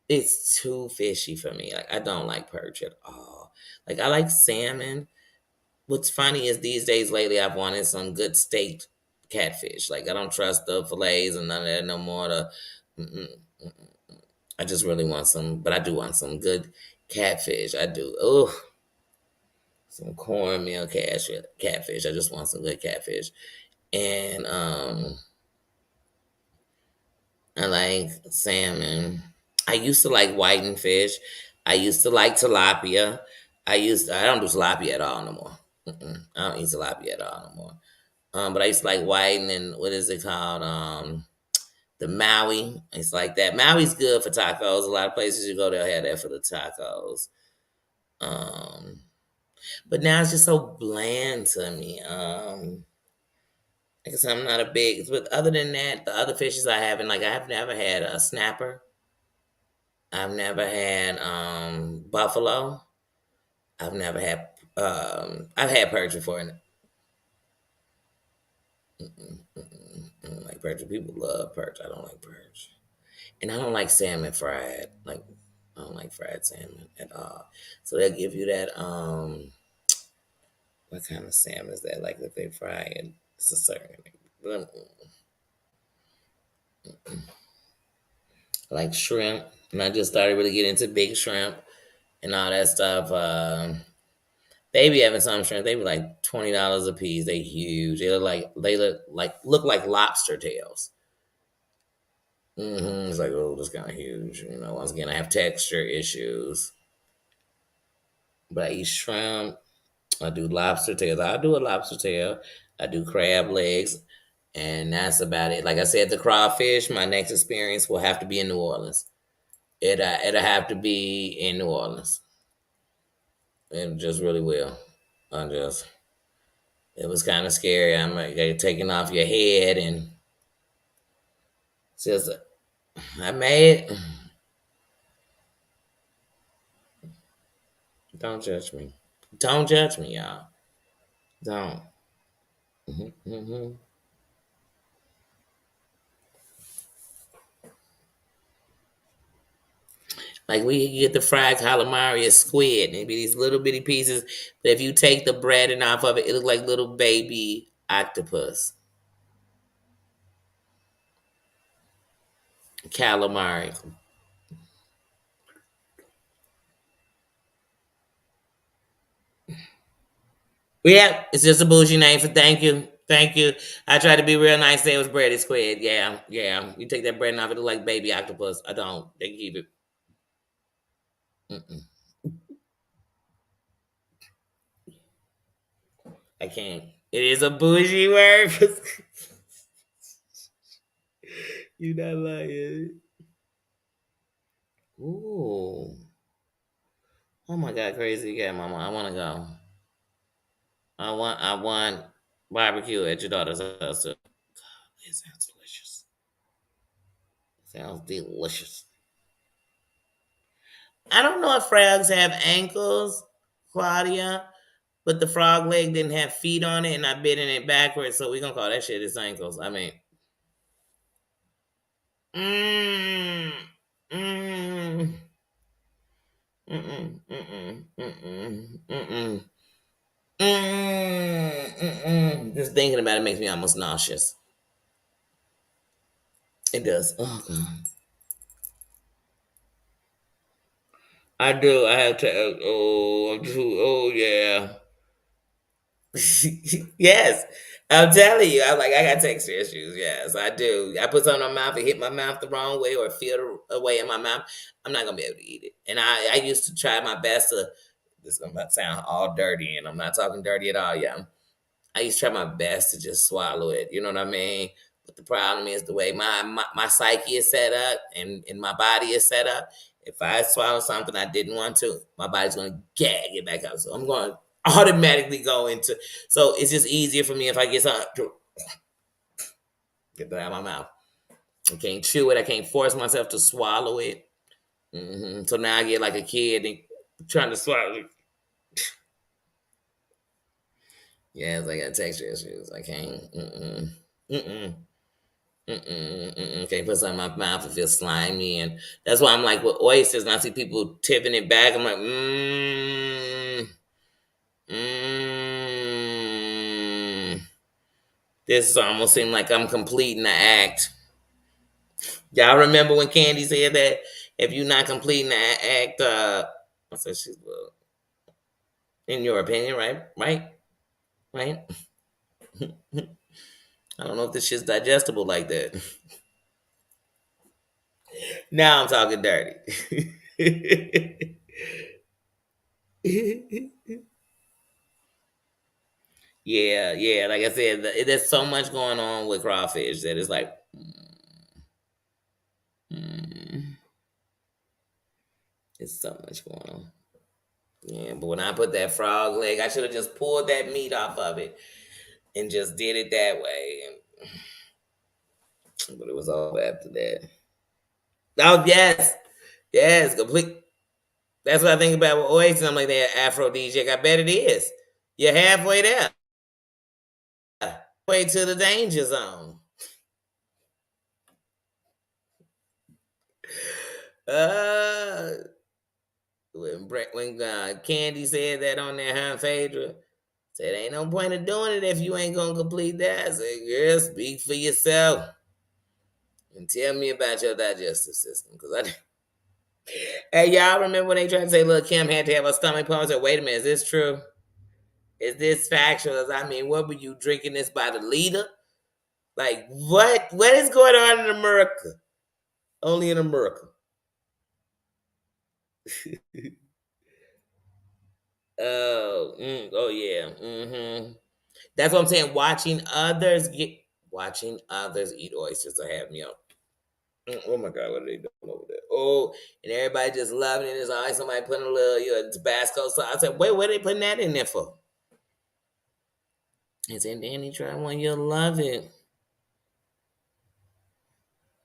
It's too fishy for me. Like I don't like perch at all. Like I like salmon. What's funny is these days lately I've wanted some good steak catfish. Like I don't trust the fillets and none of that no more. Mm-mm, mm-mm. I just really want some, but I do want some good catfish. I do. Oh, some cornmeal catfish. I just want some good catfish. And I like salmon. I used to like whiting fish. I used to like tilapia. I don't do tilapia at all no more. I don't eat tilapia at all no more. But I used to like whiting and what is it called? The Maui. It's like that. Maui's good for tacos. A lot of places you go, they'll have that for the tacos. Um, but now it's just so bland to me. Like I said, I'm not a big. But other than that, the other fishes I haven't like. I've never had a snapper. I've never had buffalo. I've never had. I've had perch before. And, I don't like perch. People love perch. I don't like perch, and I don't like salmon fried. Like I don't like fried salmon at all. So they'll give you that. What kind of salmon is that? Like that they fry it. It's a certain. I like shrimp, and I just started really getting into big shrimp and all that stuff. They be having some shrimp. They be like $20 a piece. They huge. They look like lobster tails. It's like oh, that's kind of huge. Once again, I have texture issues, but I eat shrimp. I do lobster tails. I do a lobster tail. I do crab legs, and that's about it. Like I said, the crawfish. My next experience will have to be in New Orleans. It'll have to be in New Orleans. It just really will. I just it was kind of scary. I'm like they taking off your head and just I made it. Don't judge me. Don't judge me, y'all. Don't. Hmm. Like we get the fried calamari as squid, and it be these little bitty pieces. But if you take the bread and off of it, it look like little baby octopus calamari. Yeah, it's just a bougie name for thank you. Thank you. I tried to be real nice. Say it was breaded squid. Yeah, yeah. You take that bread off, it look like baby octopus. I don't. They keep it. Mm-mm. I can't. It is a bougie word. You not lying. Ooh. Oh my god, crazy. Yeah, mama. I wanna go. I want barbecue at your daughter's house. Too. It sounds delicious. Sounds delicious. I don't know if frogs have ankles, Claudia, but the frog leg didn't have feet on it, and I bit in it backwards, so we're gonna call that shit its ankles. I mean, mm, mm, mm-mm, mm-mm, mm-mm, mm-mm, mm-mm. Just thinking about it makes me almost nauseous. It does. Oh god, I do. I have to. Oh, oh yeah. Yes, I'm telling you. I'm like, I got texture issues. Yes, I do. I put something in my mouth, it hit my mouth the wrong way or feel a way in my mouth. I'm not gonna be able to eat it. And I used to try my best to. This is gonna sound all dirty, and I'm not talking dirty at all. Yeah, I used to try my best to just swallow it. You know what I mean? But the problem is the way my psyche is set up and my body is set up. If I swallow something I didn't want to, my body's gonna gag it back out. So I'm gonna automatically go into. So it's just easier for me if I get something to get that out of my mouth. I can't chew it. I can't force myself to swallow it. So now I get like a kid and trying to swallow it. Yes, I got texture issues. I can't. Mm-mm. Can't put something in my mouth. It feels slimy, and that's why I'm like with oysters. And I see people tipping it back. I'm like, mm. This almost seemed like I'm completing the act. Y'all remember when Candy said that if you're not completing the act, I said she's well, in your opinion, right? Right? Right? I don't know if this shit's digestible like that. Now I'm talking dirty. Yeah, yeah. Like I said, there's so much going on with crawfish that it's like, mm, it's so much going on. Yeah, but when I put that frog leg, I should have just pulled that meat off of it and just did it that way. But it was all after that. Oh yes, yes, complete. That's what I think about with oysters. I'm like, they're aphrodisiac. I bet it is. You're halfway there, way to the danger zone. Uh, when Candy said that on there, her and Phaedra said, "Ain't no point in doing it if you ain't gonna complete that." I said, "Girl, speak for yourself and tell me about your digestive system." Because I, hey, y'all remember when they tried to say, "Look, Kim had to have a stomach pump?" I said, "Wait a minute, is this true? Is this factual?" I mean, what were you drinking this by the liter? Like, what? What is going on in America? Only in America. Oh, oh yeah. That's what I'm saying. Watching others eat oysters will have me on. Oh my god, what are they doing over there? Oh, and everybody just loving it. There's always somebody putting a little Tabasco sauce. I said, wait, what are they putting that in there for? He said, Danny, try one, you'll love it.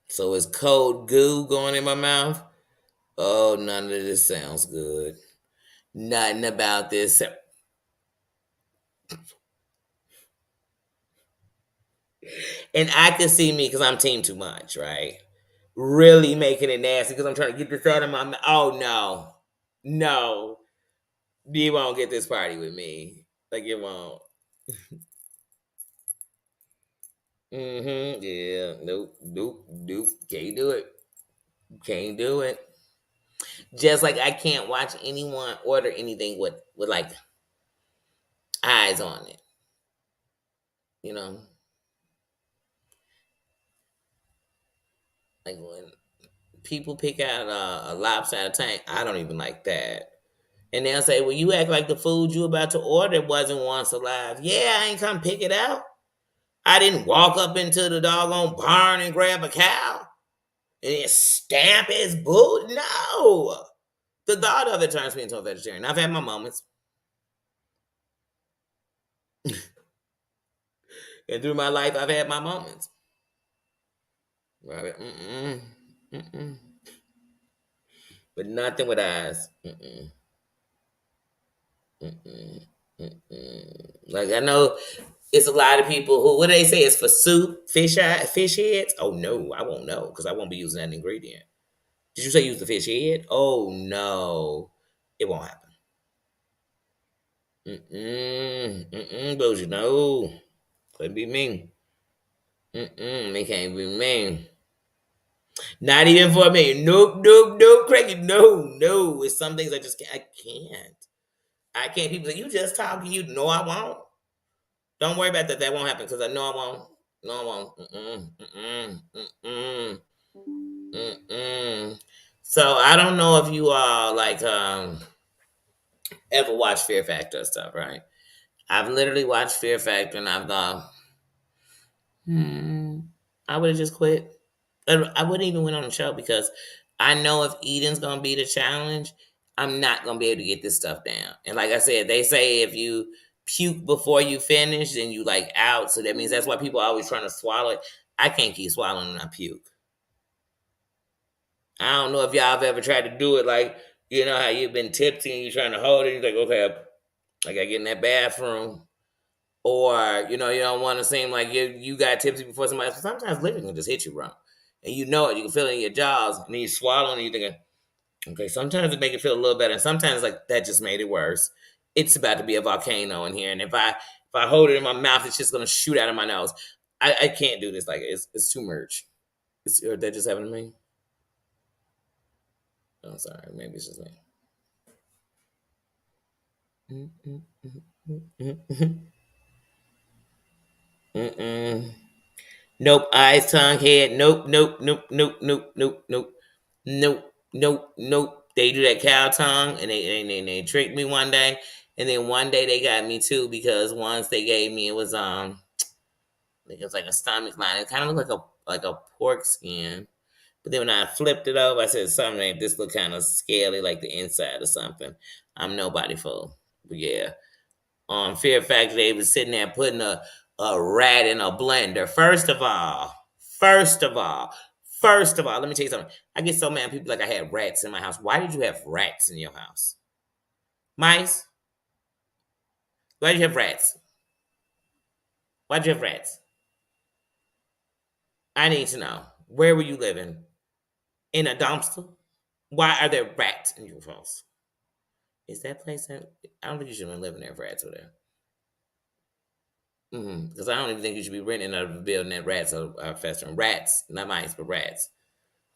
So it's cold goo going in my mouth. Oh, none of this sounds good. Nothing about this. And I can see me because I'm team too much, right? Really making it nasty because I'm trying to get this out of my mouth. Oh no, no, you won't get this party with me. Like you won't. Yeah. Nope. Nope. Nope. Can't do it. Can't do it. Just like I can't watch anyone order anything with like eyes on it. You know, like when people pick out a lobster out of tank, I don't even like that. And they'll say, "Well, you act like the food you about to order wasn't once alive." Yeah, I ain't come pick it out. I didn't walk up into the doggone barn and grab a cow and then stamp his boot. No. The thought of it turns me into a vegetarian. I've had my moments. And through my life, I've had my moments. Right? Mm-mm. Mm-mm. but nothing with eyes. Mm-mm, mm-mm, mm-mm. Like I know it's a lot of people who what do they say is for soup, fish heads. Oh no, I won't know because I won't be using that ingredient. Did you say use the fish head? Oh no, it won't happen. Bougie, no, couldn't be me. They can't be me. Not even for me. Nope, nope, nope, cranky. No, no. It's some things I just can't. I can't. I can't. People say you just talking. You know I won't. Don't worry about that. That won't happen because I know I won't. No, I won't. So I don't know if you all like ever watch Fear Factor stuff, right? I've literally watched Fear Factor and I've gone, hmm, I would have just quit. I wouldn't even went on the show because I know if eating's gonna be the challenge, I'm not gonna be able to get this stuff down. And like I said, they say if you puke before you finish, then you like out. So that means that's why people are always trying to swallow it. I can't keep swallowing and I puke. I don't know if y'all have ever tried to do it like, you know how you've been tipsy and you're trying to hold it, and you're like, okay, I gotta get in that bathroom. Or, you don't want to seem like you got tipsy before somebody. Sometimes liquor can just hit you wrong. And you know it. You can feel it in your jaws. And then you swallow and you're thinking, okay, sometimes it make it feel a little better. And sometimes like that just made it worse. It's about to be a volcano in here. And if I hold it in my mouth, it's just gonna shoot out of my nose. I can't do this. Like it's too much. Or that just happened to me. Oh, sorry. Maybe it's just me. Mm-mm. Nope. Eyes, tongue, head. Nope. Nope. Nope. Nope. Nope. Nope. Nope. Nope. Nope. Nope. They do that cow tongue, and they tricked me one day, and then one day they got me too because once they gave me I think it was like a stomach line. It kind of looked like a pork skin, but then when I flipped it over, I said something like this look kind of scaly, like the inside or something. I'm nobody fool, but yeah. On Fear Factor, they was sitting there putting a rat in a blender. First of all, first of all, let me tell you something. I get so mad people like I had rats in my house. Why did you have rats in your house? Mice? Why did you have rats? Why did you have rats? I need to know. Where were you living? In a dumpster? Why are there rats in your house? Is that place that I don't think you should have been living there if rats were there. Because I don't even think you should be renting out of a building that rats are festering. Rats, not mice, but rats.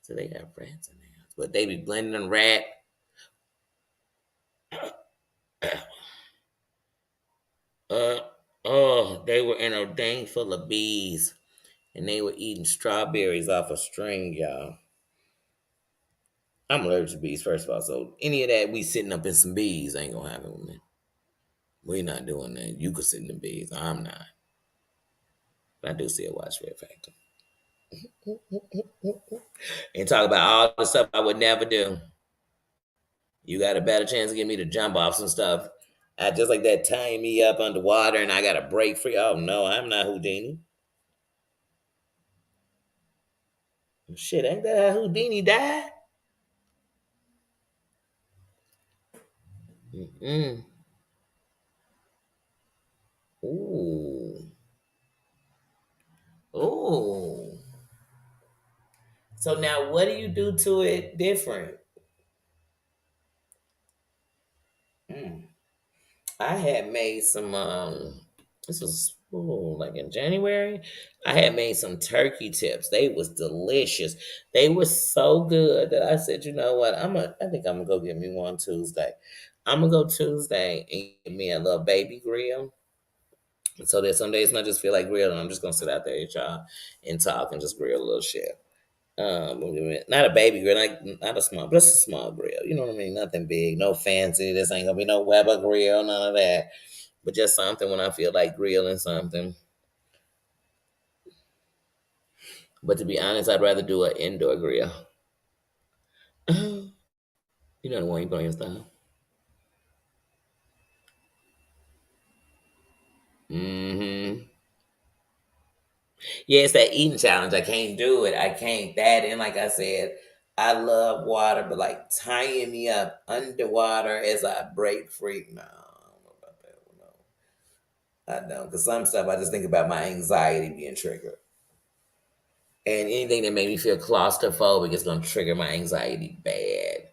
So they got rats in there. But they be blending them rat. Uh, oh, they were in a dang full of bees. And they were eating strawberries off a string, y'all. I'm allergic to bees, first of all. So any of that, we sitting up in some bees ain't gonna happen with me. We not doing that. You could sit in the bees. I'm not. But I do still watch Fear Factor. And talk about all the stuff I would never do. You got a better chance to get me to jump off some stuff. I just like that tying me up underwater and I got to break free. Oh no, I'm not Houdini. Shit, ain't that how Houdini died? Mm-mm. Ooh. Ooh. So now what do you do to it different? Mm. I had made some this was like in January. I had made some turkey tips. They was delicious. They were so good that I said, you know what? I think I'm gonna go get me one Tuesday. I'm gonna go Tuesday and get me a little baby grill. So that some days when I just feel like grilling, I'm just gonna sit out there with y'all and talk and just grill a little shit. Not a baby grill, like not a small, just a small grill. You know what I mean? Nothing big, no fancy. This ain't gonna be no Weber grill, none of that. But just something when I feel like grilling something. But to be honest, I'd rather do an indoor grill. You know the one you put on your stove. Mm-hmm. Yeah, it's that eating challenge. I can't do it. I can't. That and like I said, I love water, but like tying me up underwater as I break free. No, I don't know about that. No, I don't. Because some stuff I just think about my anxiety being triggered. And anything that made me feel claustrophobic is going to trigger my anxiety bad.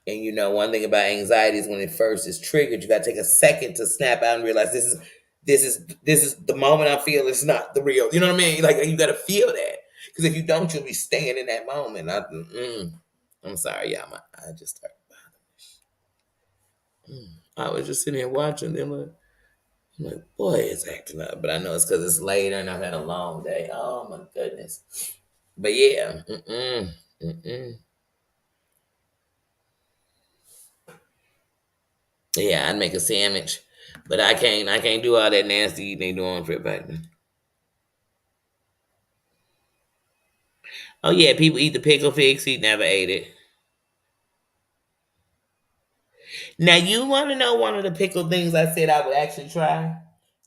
And you know, one thing about anxiety is when it first is triggered, you got to take a second to snap out and realize this is the moment I feel. It's not the real. You know what I mean? Like you got to feel that because if you don't, you'll be staying in that moment. I'm sorry, y'all. I just started. I was just sitting here watching them. I'm like, boy, it's acting up. But I know it's because it's later and I've had a long day. Oh my goodness. But yeah, yeah, I'd make a sandwich, but I can't. I can't do all that nasty eating they doing for back then. Oh yeah, people eat the pickle figs. He never ate it. Now you want to know one of the pickled things I said I would actually try?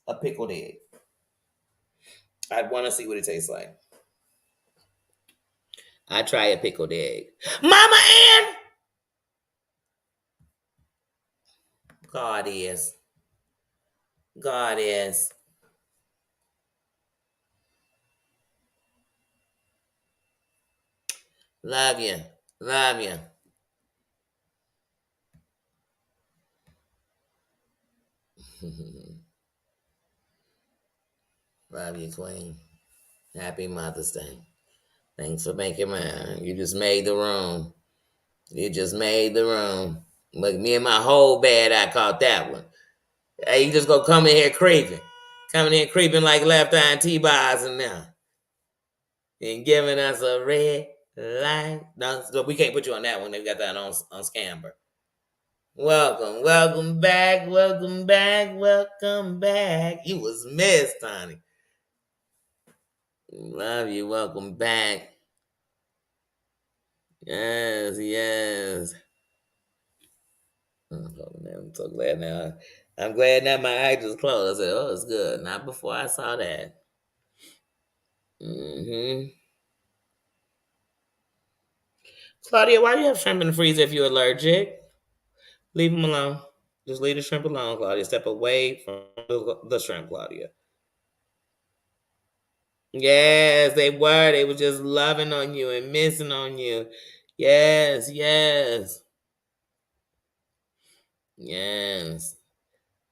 A pickled egg. I'd want to see what it tastes like. I try a pickled egg. Mama Ann, God is. God is. Love you. Love you. Love you, Queen. Happy Mother's Day. Thanks for making mine. You just made the room. You just made the room. Look, me and my whole bad I caught that one. Hey, you just gonna come in here creeping. Coming in creeping like left eye and T-bars and now. And giving us a red light. No, we can't put you on that one. They got that on Scamber. Welcome, welcome back, welcome back, welcome back. You was missed, honey. Love you, welcome back. Yes, yes. I'm so glad now. I'm glad now my eyes is closed. I said, oh, it's good. Not before I saw that. Mm-hmm. Claudia, why do you have shrimp in the freezer if you're allergic? Leave them alone. Just leave the shrimp alone, Claudia. Step away from the shrimp, Claudia. Yes, they were. They were just loving on you and missing on you. Yes, yes, yes.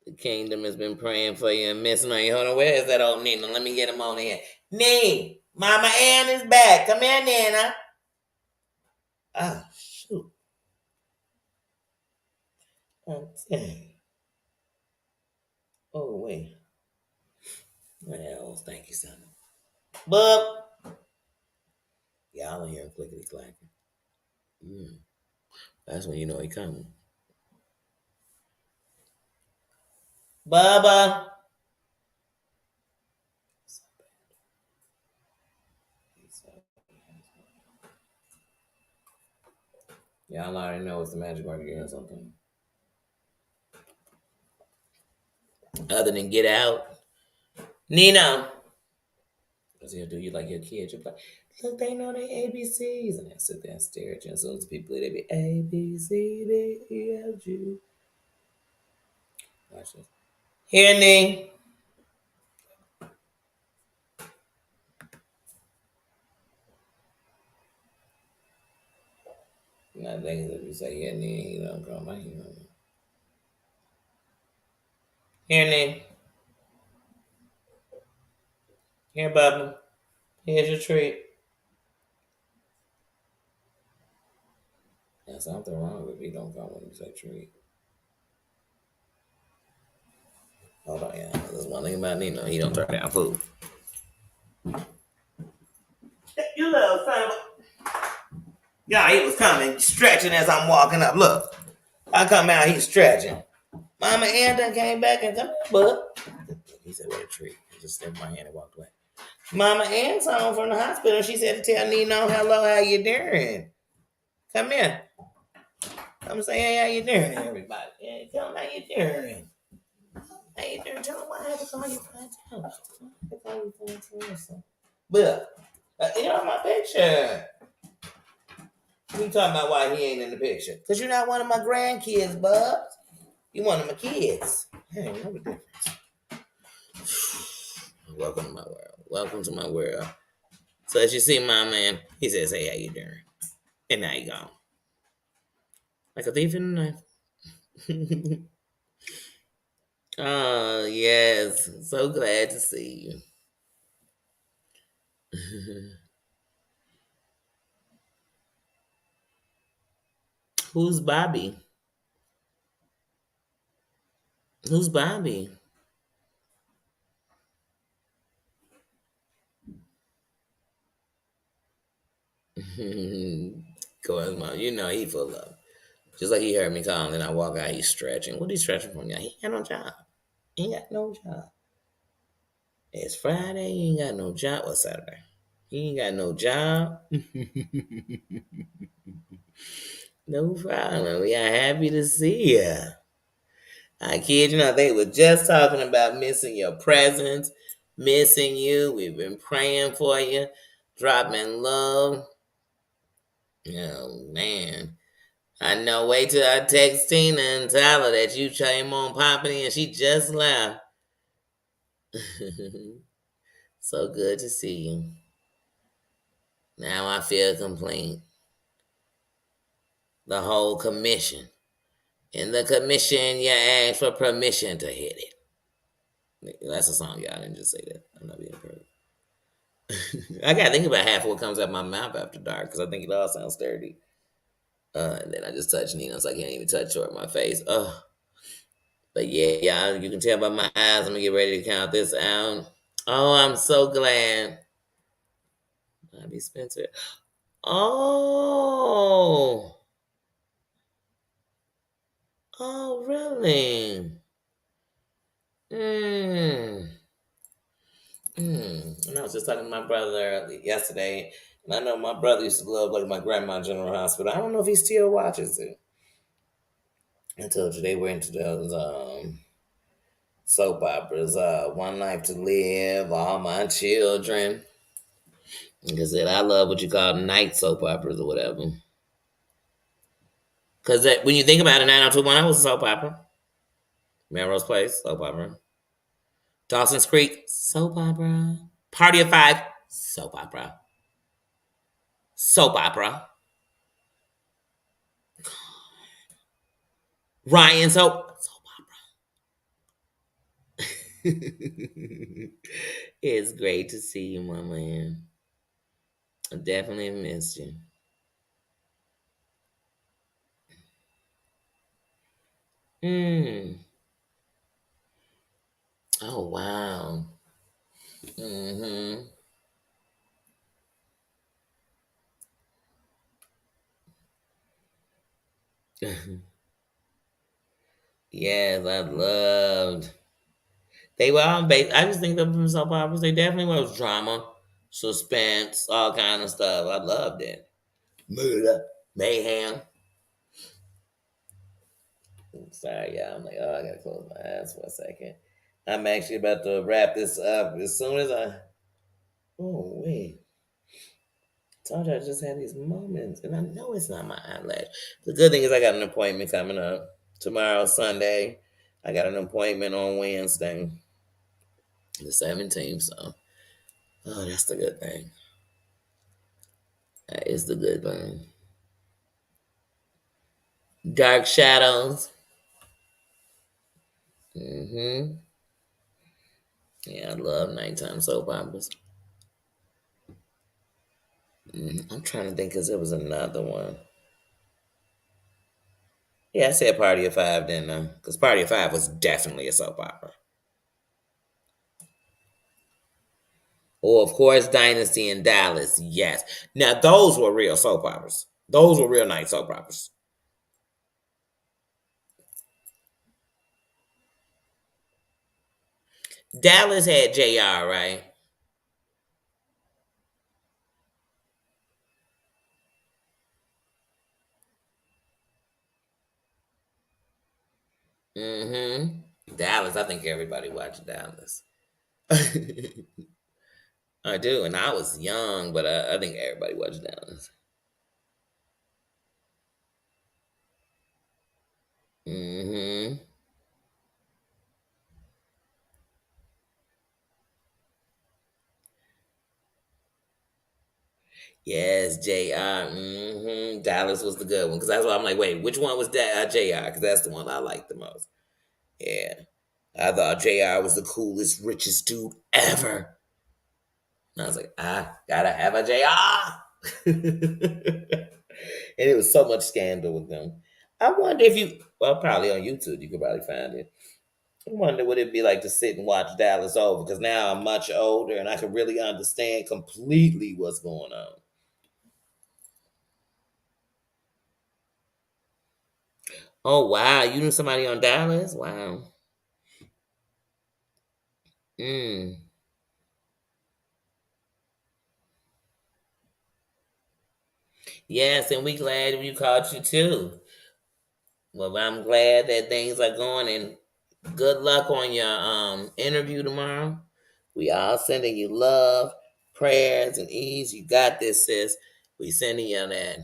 The kingdom has been praying for you and missing on you. Hold on, where is that old Nina? Let me get him on here. Nee, Mama Ann is back. Come here, Nina. Oh, shoot. Okay. Oh, wait. Well, thank you, son. Bub. Yeah, I don't hear him clickety clacking. That's when you know he coming. Bubba. Y'all already know it's the magic word again or something. Other than get out. Nino. Because he'll do you like your kids. You'll be like, look, they know their ABCs. And they'll sit there and stare at you. And as soon as people, they be A, B, C, D, E, F, G. Watch this. Here, Nee. Not things that you say, here, Nee. You don't come out here. Here, Nee. Here, Bubba. Here's your treat. There's something wrong if you don't come when you say treat. Hold on, yeah. There's one thing about Nino. He don't turn down food. You little son of a... Yeah, he was coming, stretching as I'm walking up. Look, I come out, he's stretching. Mama Ann done came back and come here, bud. He said, what a treat. He just stepped my hand and walked away. Mama Ann's home from the hospital. She said to tell Nino, hello, how you doing? Come here. Come say, hey, how you doing, everybody? Hey, tell them how you doing. How you doing? Tell them why I had to call you five times. I had to call you 5 times. But, you know my picture. You talking about why he ain't in the picture? Because you're not one of my grandkids, Bubs. You one of my kids. Hey, no difference. Welcome to my world. Welcome to my world. So as you see, my man, he says, "Hey, how you doing?" And now you gone. Like a thief in the night. Oh, yes. So glad to see you. Who's Bobby? Who's Bobby? Cosmo, you know he full of. Just like he heard me calling, and I walk out, he's stretching. What he stretching from? Yeah, he ain't got no job. He ain't got no job. It's Friday, he ain't got no job. Or Saturday. He ain't got no job. No problem. We are happy to see you. I kid you not, they were just talking about missing your presence, missing you. We've been praying for you, dropping love. Oh, man. I know. Wait till I text Tina and tell her that you came on popping and she just left. So good to see you. Now I feel complete. The whole commission. In the commission, you ask for permission to hit it. That's a song, y'all. I didn't just say that. I'm not being perfect. I gotta think about half of what comes out my mouth after dark because I think it all sounds sturdy. And then I just touch Nina, so I can't even touch her in my face. But yeah, y'all, you can tell by my eyes. I'm gonna get ready to count this out. Oh, I'm so glad. Bobby Spencer. Oh, oh, really? Hmm. And I was just talking to my brother yesterday, and I know my brother used to love like my grandma General Hospital. I don't know if he still watches it. I told you they were into those soap operas, One Life to Live, All My Children. Like I said, I love what you call night soap operas or whatever. Because when you think about it, 90210 was a soap opera. Melrose Place, soap opera. Dawson's Creek, soap opera. Party of Five, soap opera. Soap opera. Ryan, soap opera. It's great to see you, my man. I definitely missed you. Mm. Oh, wow. Mm-hmm. Yes, I loved. They were all based. I just think of them soap operas. They definitely was drama, suspense, all kind of stuff. I loved it. Murder, mayhem. Sorry, y'all. I'm like, oh, I gotta close my eyes for a second. I'm actually about to wrap this up as soon as I. Oh wait, told you I just had these moments, and I know it's not my eyelash. The good thing is I got an appointment coming up tomorrow, Sunday. I got an appointment on Wednesday, the 17th. So, oh, that's the good thing. That is the good thing. Dark Shadows. Mm-hmm. Yeah, I love nighttime soap operas. I'm trying to think because there was another one. Yeah, I said Party of Five, didn't I? Because Party of Five was definitely a soap opera. Or, of course, Dynasty in Dallas. Yes. Now, those were real soap operas. Those were real night soap operas. Dallas had JR, right? Mm-hmm. Dallas, I think everybody watched Dallas. I do, and I was young, but I think everybody watched Dallas. Mm-hmm. Yes, JR. Mm-hmm. Dallas was the good one. Because that's why I'm like, wait, which one was that? JR. Because that's the one I like the most. Yeah. I thought JR was the coolest, richest dude ever. And I was like, I gotta have a JR. And it was so much scandal with them. I wonder if you, well, probably on YouTube, you could probably find it. I wonder what it'd be like to sit and watch Dallas over because now I'm much older and I can really understand completely what's going on. Oh wow, you knew somebody on Dallas? Wow. Mm. Yes, and we glad we caught you too. Well, I'm glad that things are going and good luck on your interview tomorrow. We all sending you love, prayers, and ease. You got this, sis. We sending you that.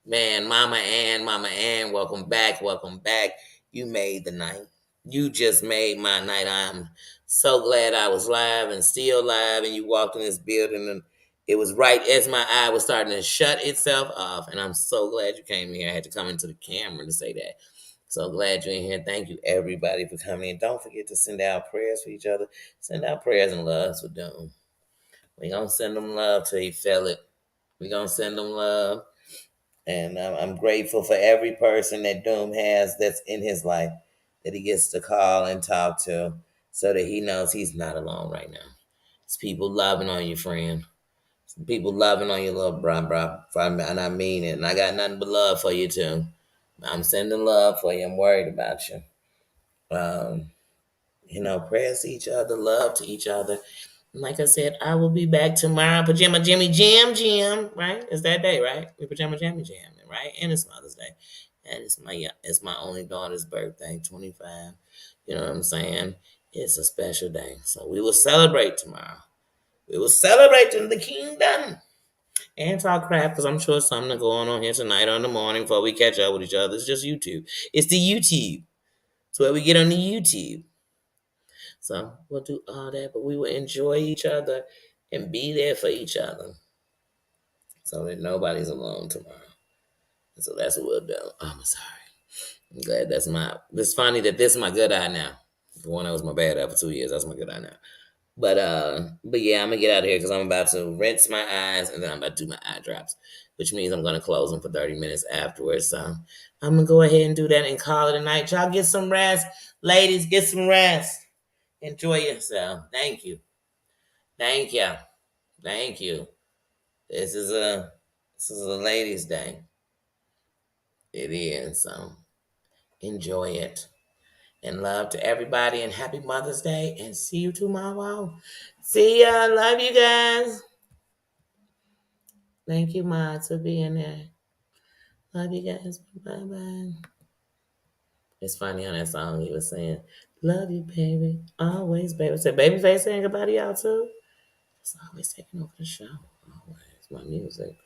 Man, Mama Ann, welcome back, welcome back. You made the night. You just made my night. I'm so glad I was live and still live, and you walked in this building, and it was right as my eye was starting to shut itself off. And I'm so glad you came here. I had to come into the camera to say that. So glad you're in here. Thank you, everybody, for coming in. Don't forget to send out prayers for each other. Send out prayers and loves for Doom. We gonna send them love till he feel it. We gonna send them love. And I'm grateful for every person that Doom has that's in his life that he gets to call and talk to so that he knows he's not alone right now. It's people loving on you, friend. It's people loving on you, little bro. And I mean it. And I got nothing but love for you, too. I'm sending love for you. I'm worried about you. Um, prayers to each other, love to each other. Like I said, I will be back tomorrow. Pajama Jimmy Jam, right? It's that day, right? We Pajama Jammy Jam, right? And it's Mother's Day. And it's my only daughter's birthday, 25. You know what I'm saying? It's a special day. So we will celebrate tomorrow. We will celebrate in the kingdom and talk crap because I'm sure something going on here tonight or in the morning before we catch up with each other. It's just YouTube. It's the YouTube. It's where we get on the YouTube. So we'll do all that, but we will enjoy each other and be there for each other so that nobody's alone tomorrow. And so that's what we'll do. Oh, I'm sorry. I'm glad it's funny that this is my good eye now. The one that was my bad eye for 2 years, that's my good eye now. But yeah, I'm gonna get out of here because I'm about to rinse my eyes and then I'm about to do my eye drops, which means I'm gonna close them for 30 minutes afterwards. So I'm gonna go ahead and do that and call it a night. Y'all get some rest. Ladies, get some rest. Enjoy yourself. Thank you. Thank you. Thank you. This is a ladies' day. It is. So enjoy it. And love to everybody and happy Mother's Day and see you tomorrow. See ya. Love you guys. Thank you, Ma, for being there. Love you guys. Bye bye. It's funny on that song he was saying, love you, baby. Always, baby. Said Babyface saying goodbye to y'all too. It's always taking over the show. Always. My music.